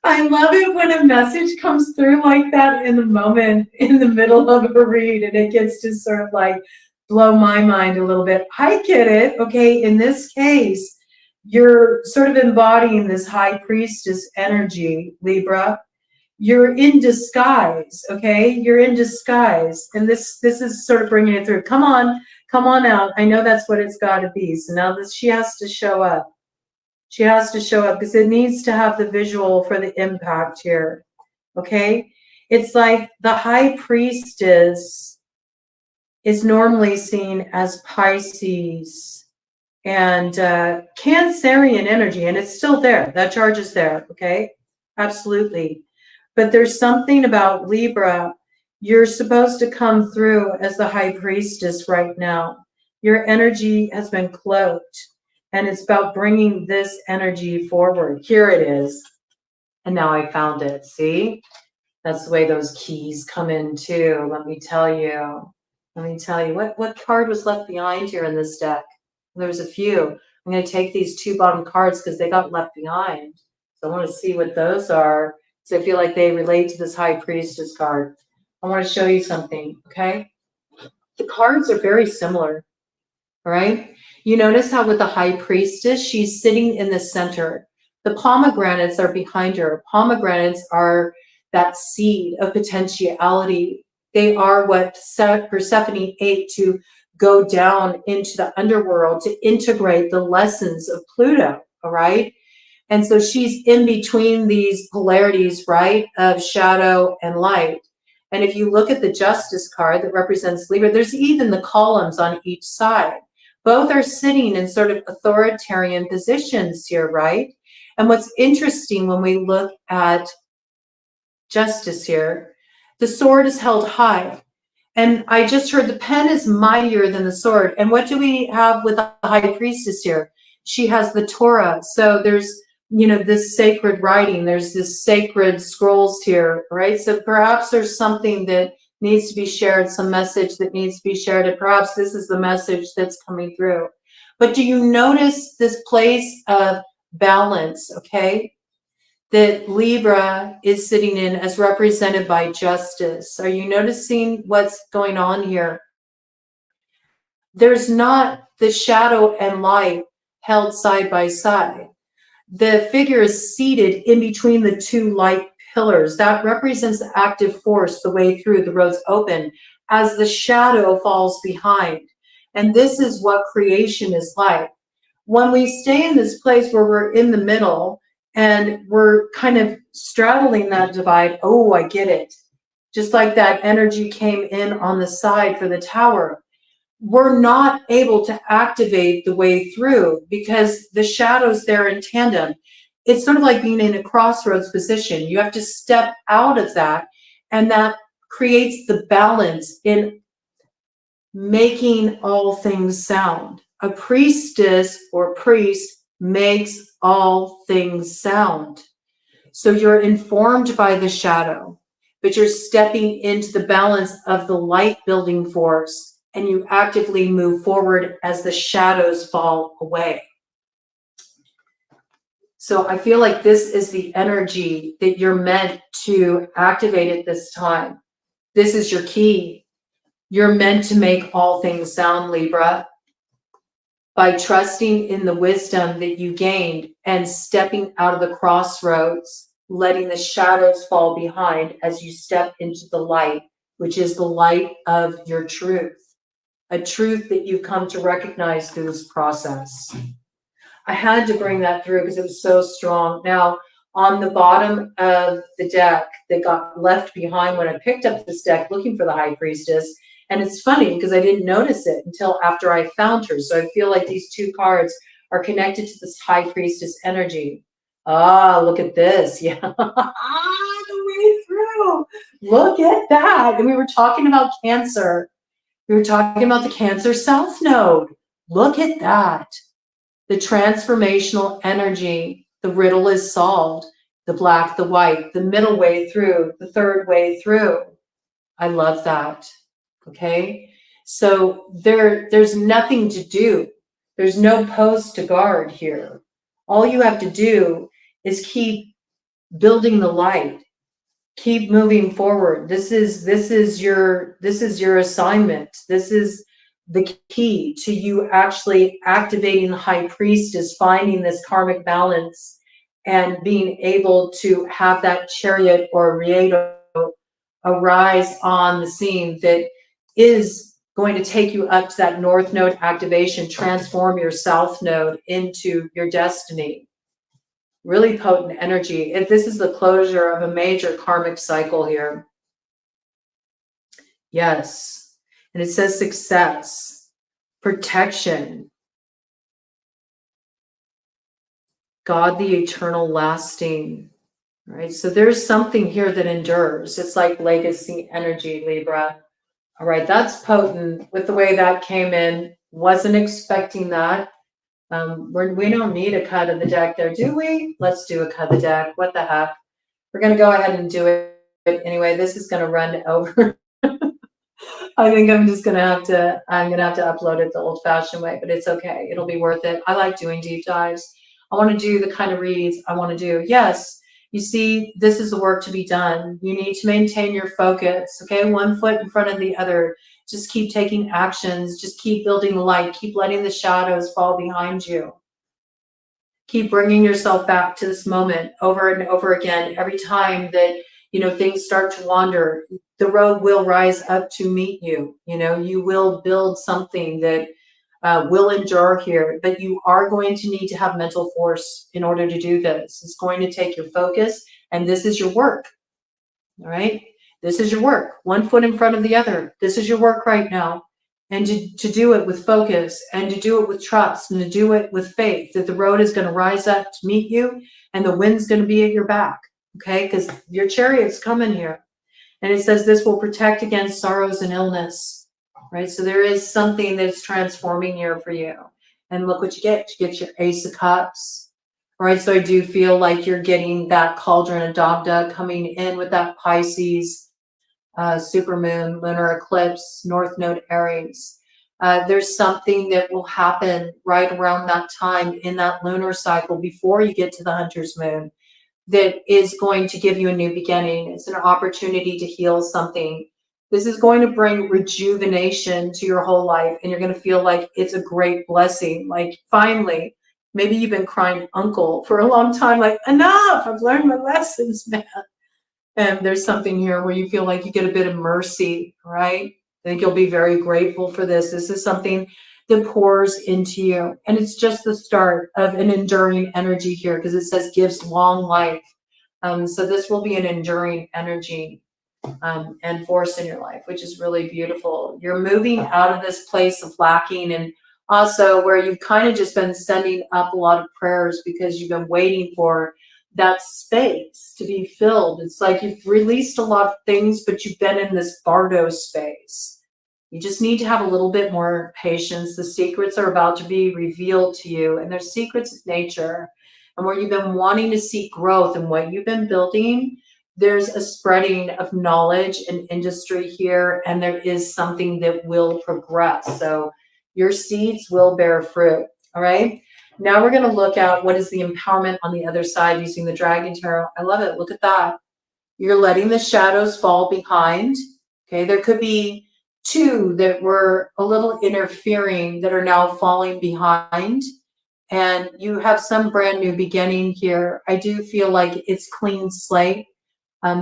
I love it when a message comes through like that in the moment, in the middle of a read, and it gets to sort of like blow my mind a little bit. I get it. Okay, in this case, you're sort of embodying this High Priestess energy, Libra. You're in disguise, okay? You're in disguise. And this is sort of bringing it through. Come on out. I know that's what it's got to be. So now she has to show up. She has to show up because it needs to have the visual for the impact here, okay? It's like the High Priestess is normally seen as Pisces and Cancerian energy, and it's still there. That charge is there, okay? Absolutely. But there's something about Libra. You're supposed to come through as the High Priestess right now. Your energy has been cloaked, and it's about bringing this energy forward. Here it is. And now I found it. See? That's the way those keys come in too. Let me tell you. What card was left behind here in this deck? There's a few. I'm going to take these two bottom cards because they got left behind. So I want to see what those are. So I feel like they relate to this High Priestess card. I want to show you something, okay? The cards are very similar, all right? You notice how with the High Priestess, she's sitting in the center. The pomegranates are behind her. Pomegranates are that seed of potentiality. They are what Persephone ate to go down into the underworld to integrate the lessons of Pluto, all right? And so she's in between these polarities, right, of shadow and light. And if you look at the Justice card that represents Libra, there's even the columns on each side. Both are sitting in sort of authoritarian positions here, right? And what's interesting when we look at Justice here, the sword is held high. And I just heard the pen is mightier than the sword. And what do we have with the High Priestess here? She has the Torah. So there's, you know, this sacred writing. There's this sacred scrolls here, right? So perhaps there's something that needs to be shared, some message that needs to be shared. And perhaps this is the message that's coming through. But do you notice this place of balance, okay, that Libra is sitting in as represented by Justice? Are you noticing what's going on here? There's not the shadow and light held side by side. The figure is seated in between the two light pillars. That represents the active force, the way through, the road's open, as the shadow falls behind. And this is what creation is like. When we stay in this place where we're in the middle and we're kind of straddling that divide, oh, I get it. Just like that energy came in on the side for the tower. we're not able to activate the way through because the shadow's there in tandem. It's sort of like being in a crossroads position. You have to step out of that, and that creates the balance in making all things sound. A priestess or priest makes all things sound. So you're informed by the shadow, but you're stepping into the balance of the light building force, and you actively move forward as the shadows fall away. So I feel like this is the energy that you're meant to activate at this time. This is your key. You're meant to make all things sound, Libra, by trusting in the wisdom that you gained and stepping out of the crossroads, letting the shadows fall behind as you step into the light, which is the light of your truth, a truth that you've come to recognize through this process. I had to bring that through because it was so strong. Now, on the bottom of the deck that got left behind when I picked up this deck looking for the High Priestess, and it's funny because I didn't notice it until after I found her. So I feel like these two cards are connected to this High Priestess energy. Ah, look at this. Yeah, the way through. Look at that. And we were talking about Cancer. We were talking about the Cancer South Node. Look at that. The transformational energy, the riddle is solved, the black, the white, the middle way through, the third way through. I love that, okay? So there's nothing to do. There's no post to guard here. All you have to do is keep building the light, keep moving forward. This is your assignment. This is the key to you actually activating the High Priestess, finding this karmic balance and being able to have that chariot or Riedo arise on the scene that is going to take you up to that North Node activation, transform your South Node into your destiny. Really potent energy. If this is the closure of a major karmic cycle here. Yes. And it says success, protection, God, the eternal lasting, right? So there's something here that endures. It's like legacy energy, Libra. All right, that's potent with the way that came in. Wasn't expecting that. We don't need a cut of the deck there, do we? Let's do a cut of the deck. What the heck? We're going to go ahead and do it anyway. This is going to run over. I think I'm going to have to upload it the old fashioned way, but it's okay. It'll be worth it. I like doing deep dives. I want to do the kind of reads I want to do. Yes, you see, this is the work to be done. You need to maintain your focus, okay? One foot in front of the other. Just keep taking actions. Just keep building the light. Keep letting the shadows fall behind you. Keep bringing yourself back to this moment over and over again. Every time that, things start to wander, the road will rise up to meet you. You will build something that will endure here, but you are going to need to have mental force in order to do this. It's going to take your focus, and this is your work. All right? This is your work. One foot in front of the other. This is your work right now. And to do it with focus, and to do it with trust, and to do it with faith that the road is going to rise up to meet you, and the wind's going to be at your back. Okay? Because your chariot's coming here. And it says this will protect against sorrows and illness, right? So there is something that's transforming here for you. And look what you get. You get your Ace of Cups, right? So I do feel like you're getting that cauldron of Dagda coming in with that Pisces, supermoon, lunar eclipse, North Node Aries. There's something that will happen right around that time in that lunar cycle before you get to the Hunter's Moon that is going to give you a new beginning. It's an opportunity to heal something. This is going to bring rejuvenation to your whole life, and you're going to feel like it's a great blessing. Like, finally, maybe you've been crying uncle for a long time, like, enough, I've learned my lessons, man. And there's something here where you feel like you get a bit of mercy, right? I think you'll be very grateful for this. This is something that pours into you. And it's just the start of an enduring energy here, because it says gives long life. So this will be an enduring energy. and force in your life, which is really beautiful. You're moving out of this place of lacking, and also where you've kind of just been sending up a lot of prayers because you've been waiting for that space to be filled. It's like you've released a lot of things, but you've been in this bardo space. You just need to have a little bit more patience. The secrets are about to be revealed to you, and they're secrets of nature. And where you've been wanting to see growth and what you've been building, there's a spreading of knowledge and industry here, and there is something that will progress. So your seeds will bear fruit. All right. Now we're going to look at what is the empowerment on the other side using the Dragon Tarot. I love it. Look at that. You're letting the shadows fall behind. Okay. There could be two that were a little interfering that are now falling behind. And you have some brand new beginning here. I do feel like it's clean slate.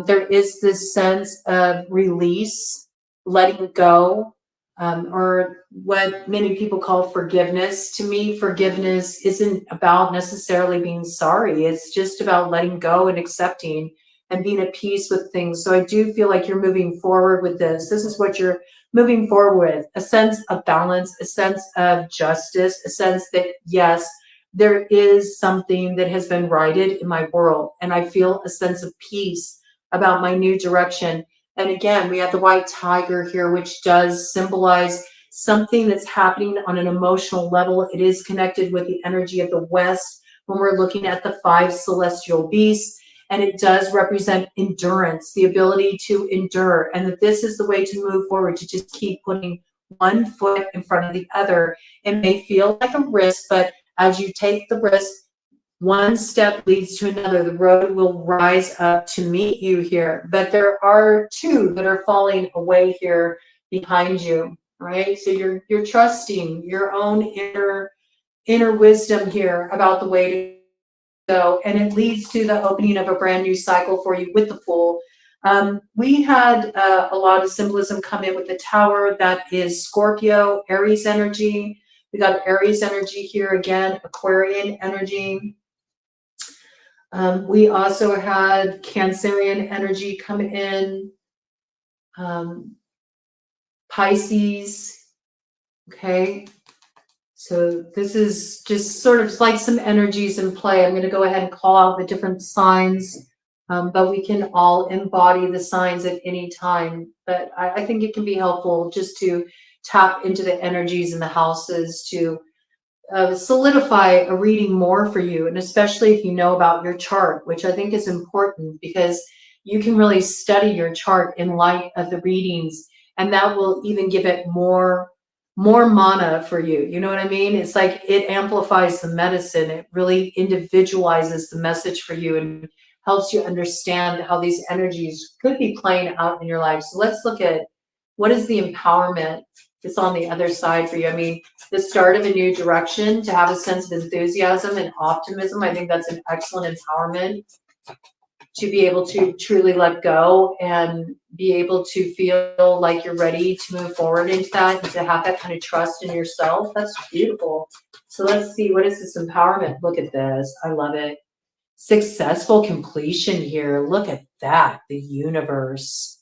There is this sense of release, letting go, or what many people call forgiveness. To me, forgiveness isn't about necessarily being sorry. It's just about letting go and accepting and being at peace with things. So I do feel like you're moving forward with this. This is what you're moving forward with, a sense of balance, a sense of justice, a sense that, yes, there is something that has been righted in my world. And I feel a sense of peace about my new direction. And again, we have the white tiger here, which does symbolize something that's happening on an emotional level. It is connected with the energy of the West when we're looking at the 5 celestial beasts. And it does represent endurance, the ability to endure. And that this is the way to move forward, to just keep putting one foot in front of the other. It may feel like a risk, but as you take the risk, one step leads to another. The road will rise up to meet you here. But there are two that are falling away here behind you, right? So you're trusting your own inner wisdom here about the way to go. And it leads to the opening of a brand new cycle for you with the Fool. We had a lot of symbolism come in with the Tower. That is Scorpio, Aries energy. We got Aries energy here again, Aquarian energy. We also had Cancerian energy come in, Pisces, okay? So this is just sort of like some energies in play. I'm going to go ahead and call out the different signs, but we can all embody the signs at any time. But I think it can be helpful just to tap into the energies in the houses to solidify a reading more for you, and especially if you know about your chart, which I think is important because you can really study your chart in light of the readings, and that will even give it more mana for you. You know what I mean? It's like it amplifies the medicine. It really individualizes the message for you and helps you understand how these energies could be playing out in your life. So let's look at what is the empowerment that's on the other side for you. I mean, the start of a new direction, to have a sense of enthusiasm and optimism. I think that's an excellent empowerment, to be able to truly let go and be able to feel like you're ready to move forward into that and to have that kind of trust in yourself. That's beautiful. So let's see, what is this empowerment? Look at this. I love it. Successful completion here. Look at that. The universe.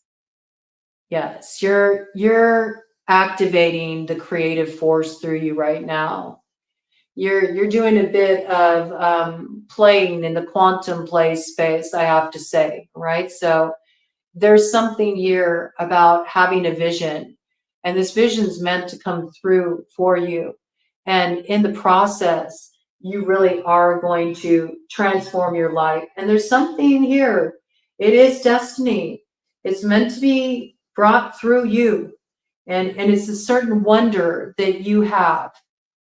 Yes, you're activating the creative force through you right now. You're doing a bit of playing in the quantum play space, I have to say, right? So there's something here about having a vision, and this vision's meant to come through for you. And in the process, you really are going to transform your life. And there's something here. It is destiny. It's meant to be brought through you. And it's a certain wonder that you have,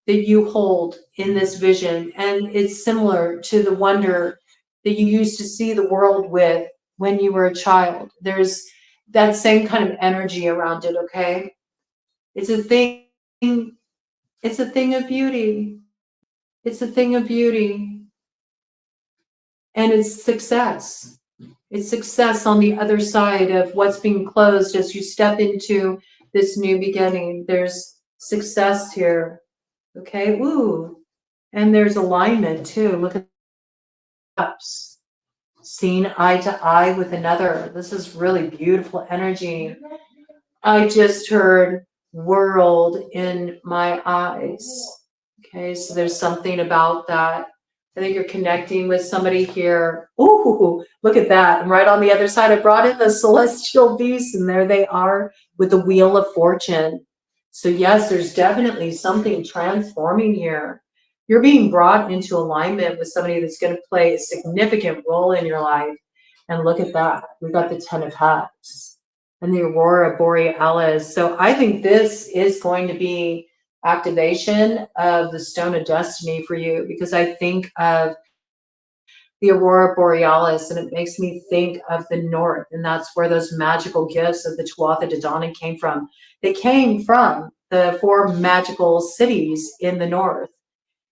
that you hold in this vision. And it's similar to the wonder that you used to see the world with when you were a child. There's that same kind of energy around it, okay? It's a thing of beauty. It's a thing of beauty. And it's success. It's success on the other side of what's being closed as you step into this new beginning. There's success here. Okay, ooh. And there's alignment too. Look at the cups. seeing eye to eye with another. This is really beautiful energy. I just heard world in my eyes. Okay, so there's something about that. I think you're connecting with somebody here. Ooh, look at that. And right on the other side, I brought in the celestial beasts, and there they are with the wheel of fortune. So yes, there's definitely something transforming here. You're being brought into alignment with somebody that's going to play a significant role in your life. And look at that. We got the 10 of Cups and the Aurora Borealis. So I think this is going to be activation of the Stone of Destiny for you, because I think of the Aurora Borealis and it makes me think of the North, and that's where those magical gifts of the Tuatha De Danann came from. They came from the 4 magical cities in the North,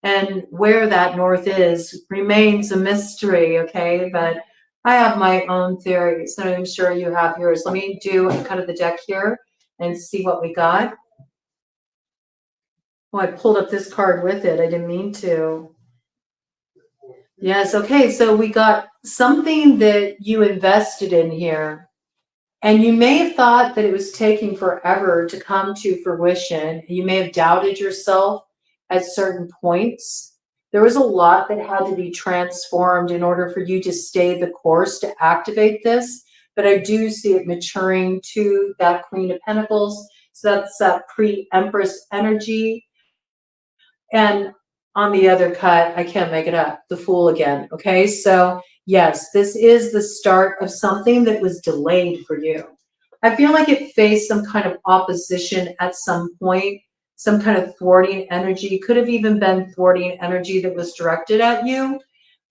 and where that North is remains a mystery, okay? But I have my own theories, and I'm sure you have yours. Let me do a cut of the deck here and see what we got. Oh, I pulled up this card with it. I didn't mean to. Yes, okay, so we got something that you invested in here, and you may have thought that it was taking forever to come to fruition. You may have doubted yourself at certain points. There was a lot that had to be transformed in order for you to stay the course to activate this, but I do see it maturing to that Queen of Pentacles. So that's that pre-Empress energy. And on the other cut, I can't make it up, the Fool again. Okay, so yes, this is the start of something that was delayed for you. I feel like it faced some kind of opposition at some point, some kind of thwarting energy. Could have even been thwarting energy that was directed at you,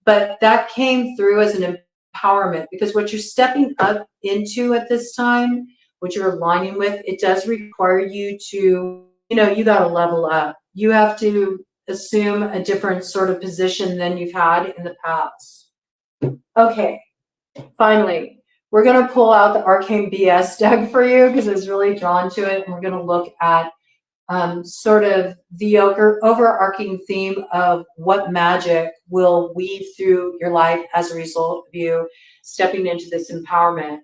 but that came through as an empowerment, because what you're stepping up into at this time, what you're aligning with, it does require you to, you got to level up. You have to assume a different sort of position than you've had in the past. Okay, finally, we're going to pull out the Arcane BS deck for you because I was really drawn to it. And we're going to look at sort of the overarching theme of what magic will weave through your life as a result of you stepping into this empowerment.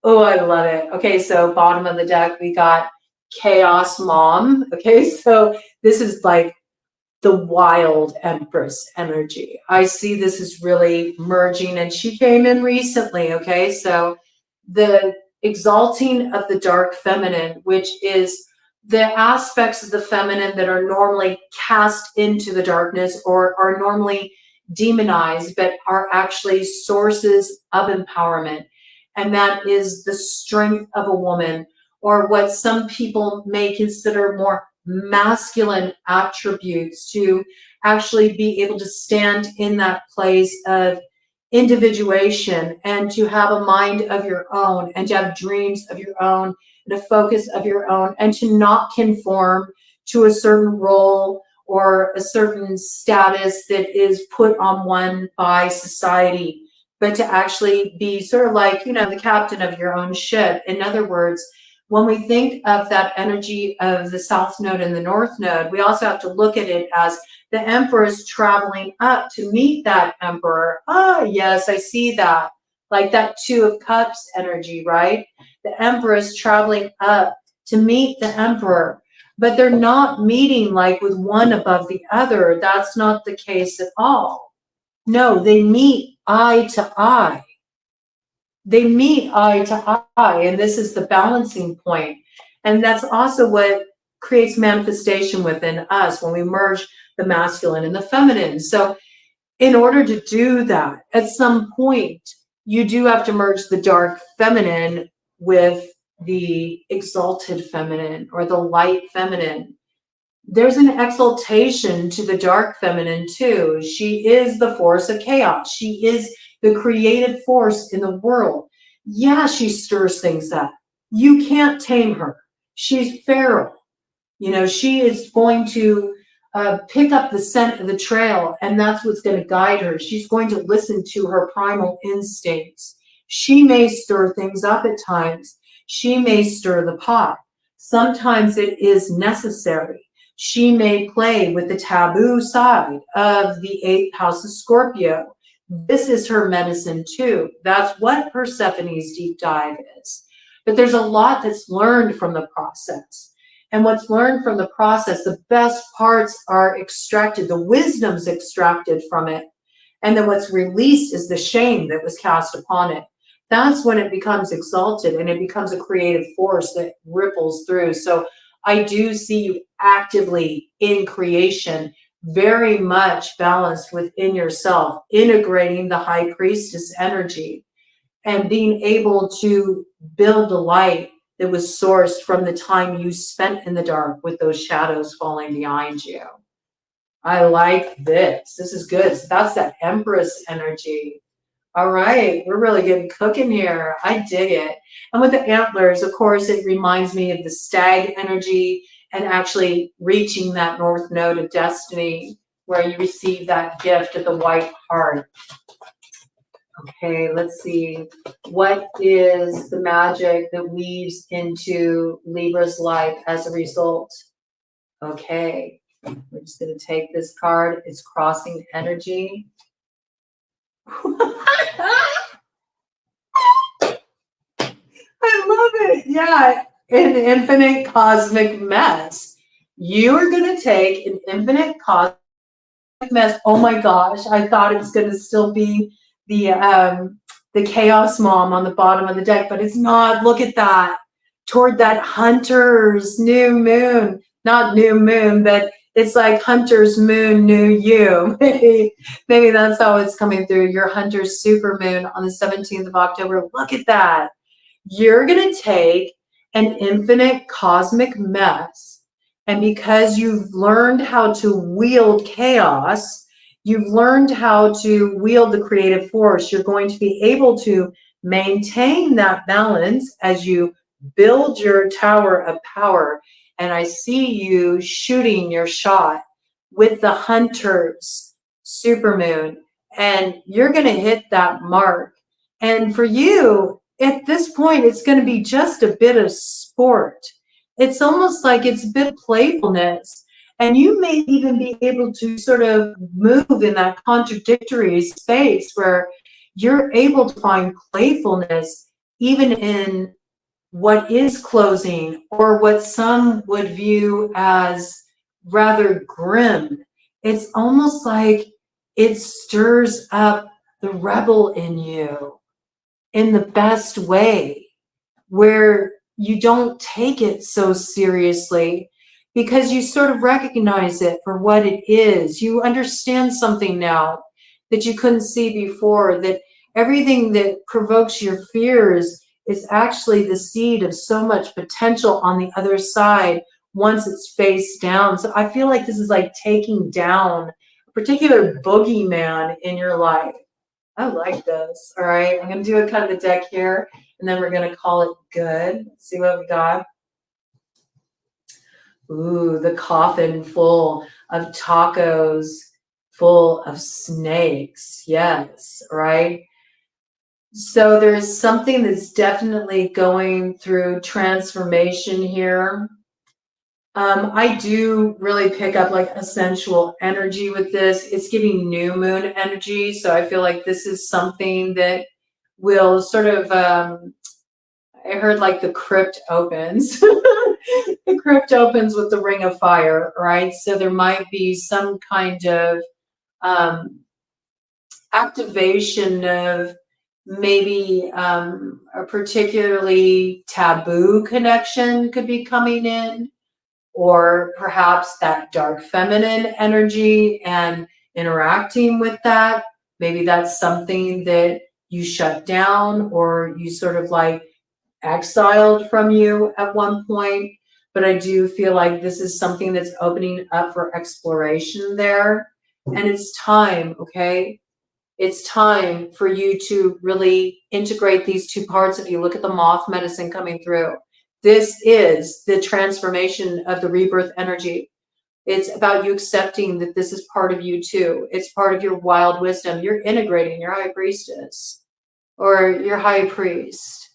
Oh, I love it. Okay, so bottom of the deck, we got Chaos Mom. Okay, so this is like the wild Empress energy. I see this is really merging, and she came in recently. Okay, so the exalting of the dark feminine, which is the aspects of the feminine that are normally cast into the darkness or are normally demonized, but are actually sources of empowerment. And that is the strength of a woman, or what some people may consider more masculine attributes, to actually be able to stand in that place of individuation and to have a mind of your own and to have dreams of your own and a focus of your own, and to not conform to a certain role or a certain status that is put on one by society, but to actually be sort of like, the captain of your own ship. In other words, when we think of that energy of the South Node and the North Node, we also have to look at it as the Emperor is traveling up to meet that Emperor. Ah, yes, I see that. Like that 2 of Cups energy, right? The Emperor is traveling up to meet the Emperor, but they're not meeting like with one above the other. That's not the case at all. No, they meet eye to eye. They meet eye to eye, and this is the balancing point. And that's also what creates manifestation within us when we merge the masculine and the feminine. So in order to do that, at some point, you do have to merge the dark feminine with the exalted feminine or the light feminine. There's an exaltation to the dark feminine too. She is the force of chaos. She is the creative force in the world. Yeah, she stirs things up. You can't tame her. She's feral. She is going to pick up the scent of the trail, and that's what's going to guide her. She's going to listen to her primal instincts. She may stir things up at times. She may stir the pot. Sometimes it is necessary. She may play with the taboo side of the 8th house of Scorpio This is her medicine too. That's what Persephone's deep dive is. But there's a lot that's learned from the process. And what's learned from the process, the best parts are extracted, the wisdom's extracted from it. And then what's released is the shame that was cast upon it. That's when it becomes exalted and it becomes a creative force that ripples through. So I do see you actively in creation, very much balanced within yourself, integrating the high priestess energy and being able to build a light that was sourced from the time you spent in the dark with those shadows falling behind you. I like this. This is good. So that's that Empress energy. All right, we're really getting cooking here. I dig it. And with the antlers, of course, it reminds me of the stag energy and actually reaching that north node of destiny where you receive that gift of the white heart. Okay, let's see. What is the magic that weaves into Libra's life as a result? Okay, we're just going to take this card. It's crossing energy. I love it. Yeah, an infinite cosmic mess. You are going to take an infinite cosmic mess. Oh my gosh, I thought it was going to still be the chaos mom on the bottom of the deck, but it's not. Look at that. Toward that hunter's new moon. Not new moon, but it's like hunter's moon, new you. Maybe that's how it's coming through. Your hunter's super moon on the 17th of October. Look at that. You're going to take an infinite cosmic mess, and because you've learned how to wield chaos, you've learned how to wield the creative force, you're going to be able to maintain that balance as you build your tower of power. And I see you shooting your shot with the hunter's supermoon, and you're going to hit that mark. And for you, at this point, it's going to be just a bit of sport. It's almost like it's a bit of playfulness. And you may even be able to sort of move in that contradictory space where you're able to find playfulness even in what is closing or what some would view as rather grim. It's almost like it stirs up the rebel in you in the best way, where you don't take it so seriously because you sort of recognize it for what it is. You understand something now that you couldn't see before, that everything that provokes your fears is actually the seed of so much potential on the other side once it's face down. So I feel like this is like taking down a particular boogeyman in your life. I like this. All right, I'm going to do a cut of the deck here, and then we're going to call it good. Let's see what we got. Ooh, the coffin full of tacos, full of snakes. Yes, right? So there's something that's definitely going through transformation here. I do really pick up like a sensual energy with this. It's giving new moon energy. So I feel like this is something that will sort of, I heard like the crypt opens. The crypt opens with the ring of fire, right? So there might be some kind of activation of maybe a particularly taboo connection could be coming in, or perhaps that dark feminine energy and interacting with that. Maybe that's something that you shut down or you sort of like exiled from you at one point. But I do feel like this is something that's opening up for exploration there. And it's time, okay? It's time for you to really integrate these two parts of you. Look at the moth medicine coming through. This is the transformation of the rebirth energy. It's about you accepting that this is part of you too. It's part of your wild wisdom. You're integrating your high priestess or your high priest.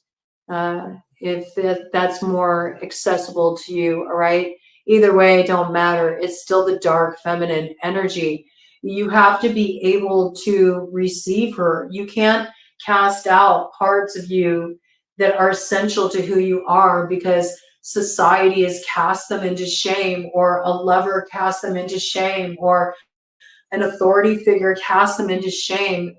If that's more accessible to you, all right? Either way, it don't matter. It's still the dark feminine energy. You have to be able to receive her. You can't cast out parts of you that are essential to who you are because society has cast them into shame, or a lover cast them into shame, or an authority figure cast them into shame.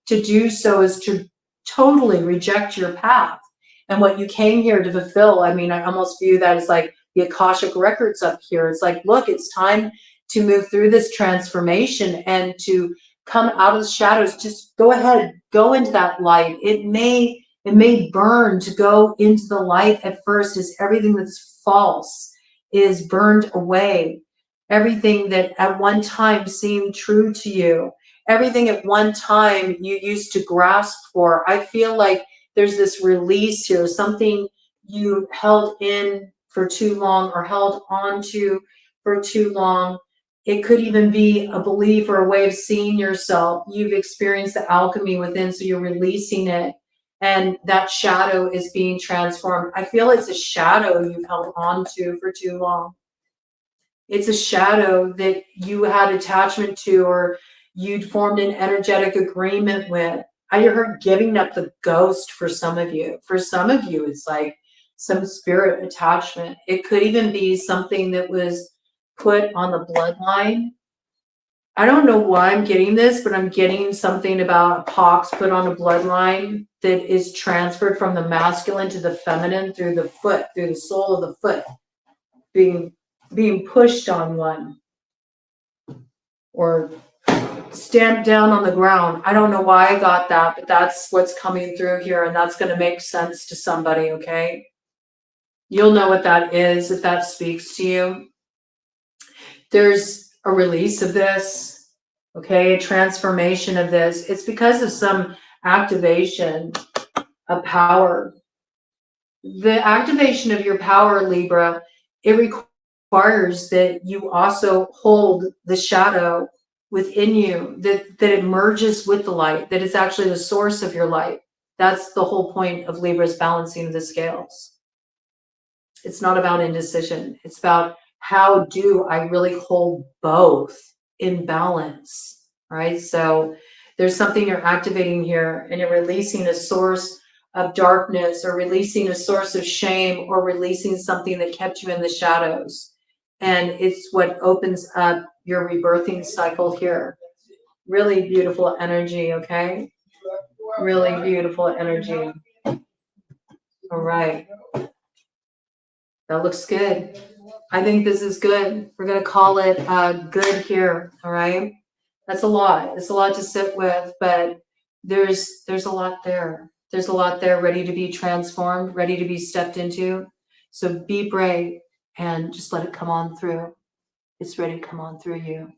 To do so is to totally reject your path and what you came here to fulfill. I mean, I almost view that as like the Akashic records up here. It's like, look, it's time to move through this transformation and to come out of the shadows. Just go ahead, go into that light. It may burn to go into the light at first, as everything that's false is burned away. Everything that at one time seemed true to you, everything at one time you used to grasp for. I feel like there's this release here, something you held in for too long or held on to for too long. It could even be a belief or a way of seeing yourself. You've experienced the alchemy within, so you're releasing it. And that shadow is being transformed. I feel it's a shadow you've held on to for too long. It's a shadow that you had attachment to, or you'd formed an energetic agreement with. I heard giving up the ghost for some of you. For some of you, it's like some spirit attachment. It could even be something that was put on the bloodline. I don't know why I'm getting this, but I'm getting something about a pox put on a bloodline that is transferred from the masculine to the feminine through the foot, through the sole of the foot, being pushed on one or stamped down on the ground. I don't know why I got that, but that's what's coming through here, and that's going to make sense to somebody, okay? You'll know what that is if that speaks to you. There's a release of this, okay? A transformation of this. It's because of some activation of power. The activation of your power, Libra, it requires that you also hold the shadow within you, that it merges with the light, that it's actually the source of your light. That's the whole point of Libra's balancing the scales. It's not about indecision. It's about, how do I really hold both in balance, right? So there's something you're activating here, and you're releasing a source of darkness, or releasing a source of shame, or releasing something that kept you in the shadows. And it's what opens up your rebirthing cycle here. Really beautiful energy, okay? Really beautiful energy. All right. That looks good. I think this is good. We're going to call it good here, all right? That's a lot. It's a lot to sit with, but there's a lot there. There's a lot there ready to be transformed, ready to be stepped into. So be brave and just let it come on through. It's ready to come on through you.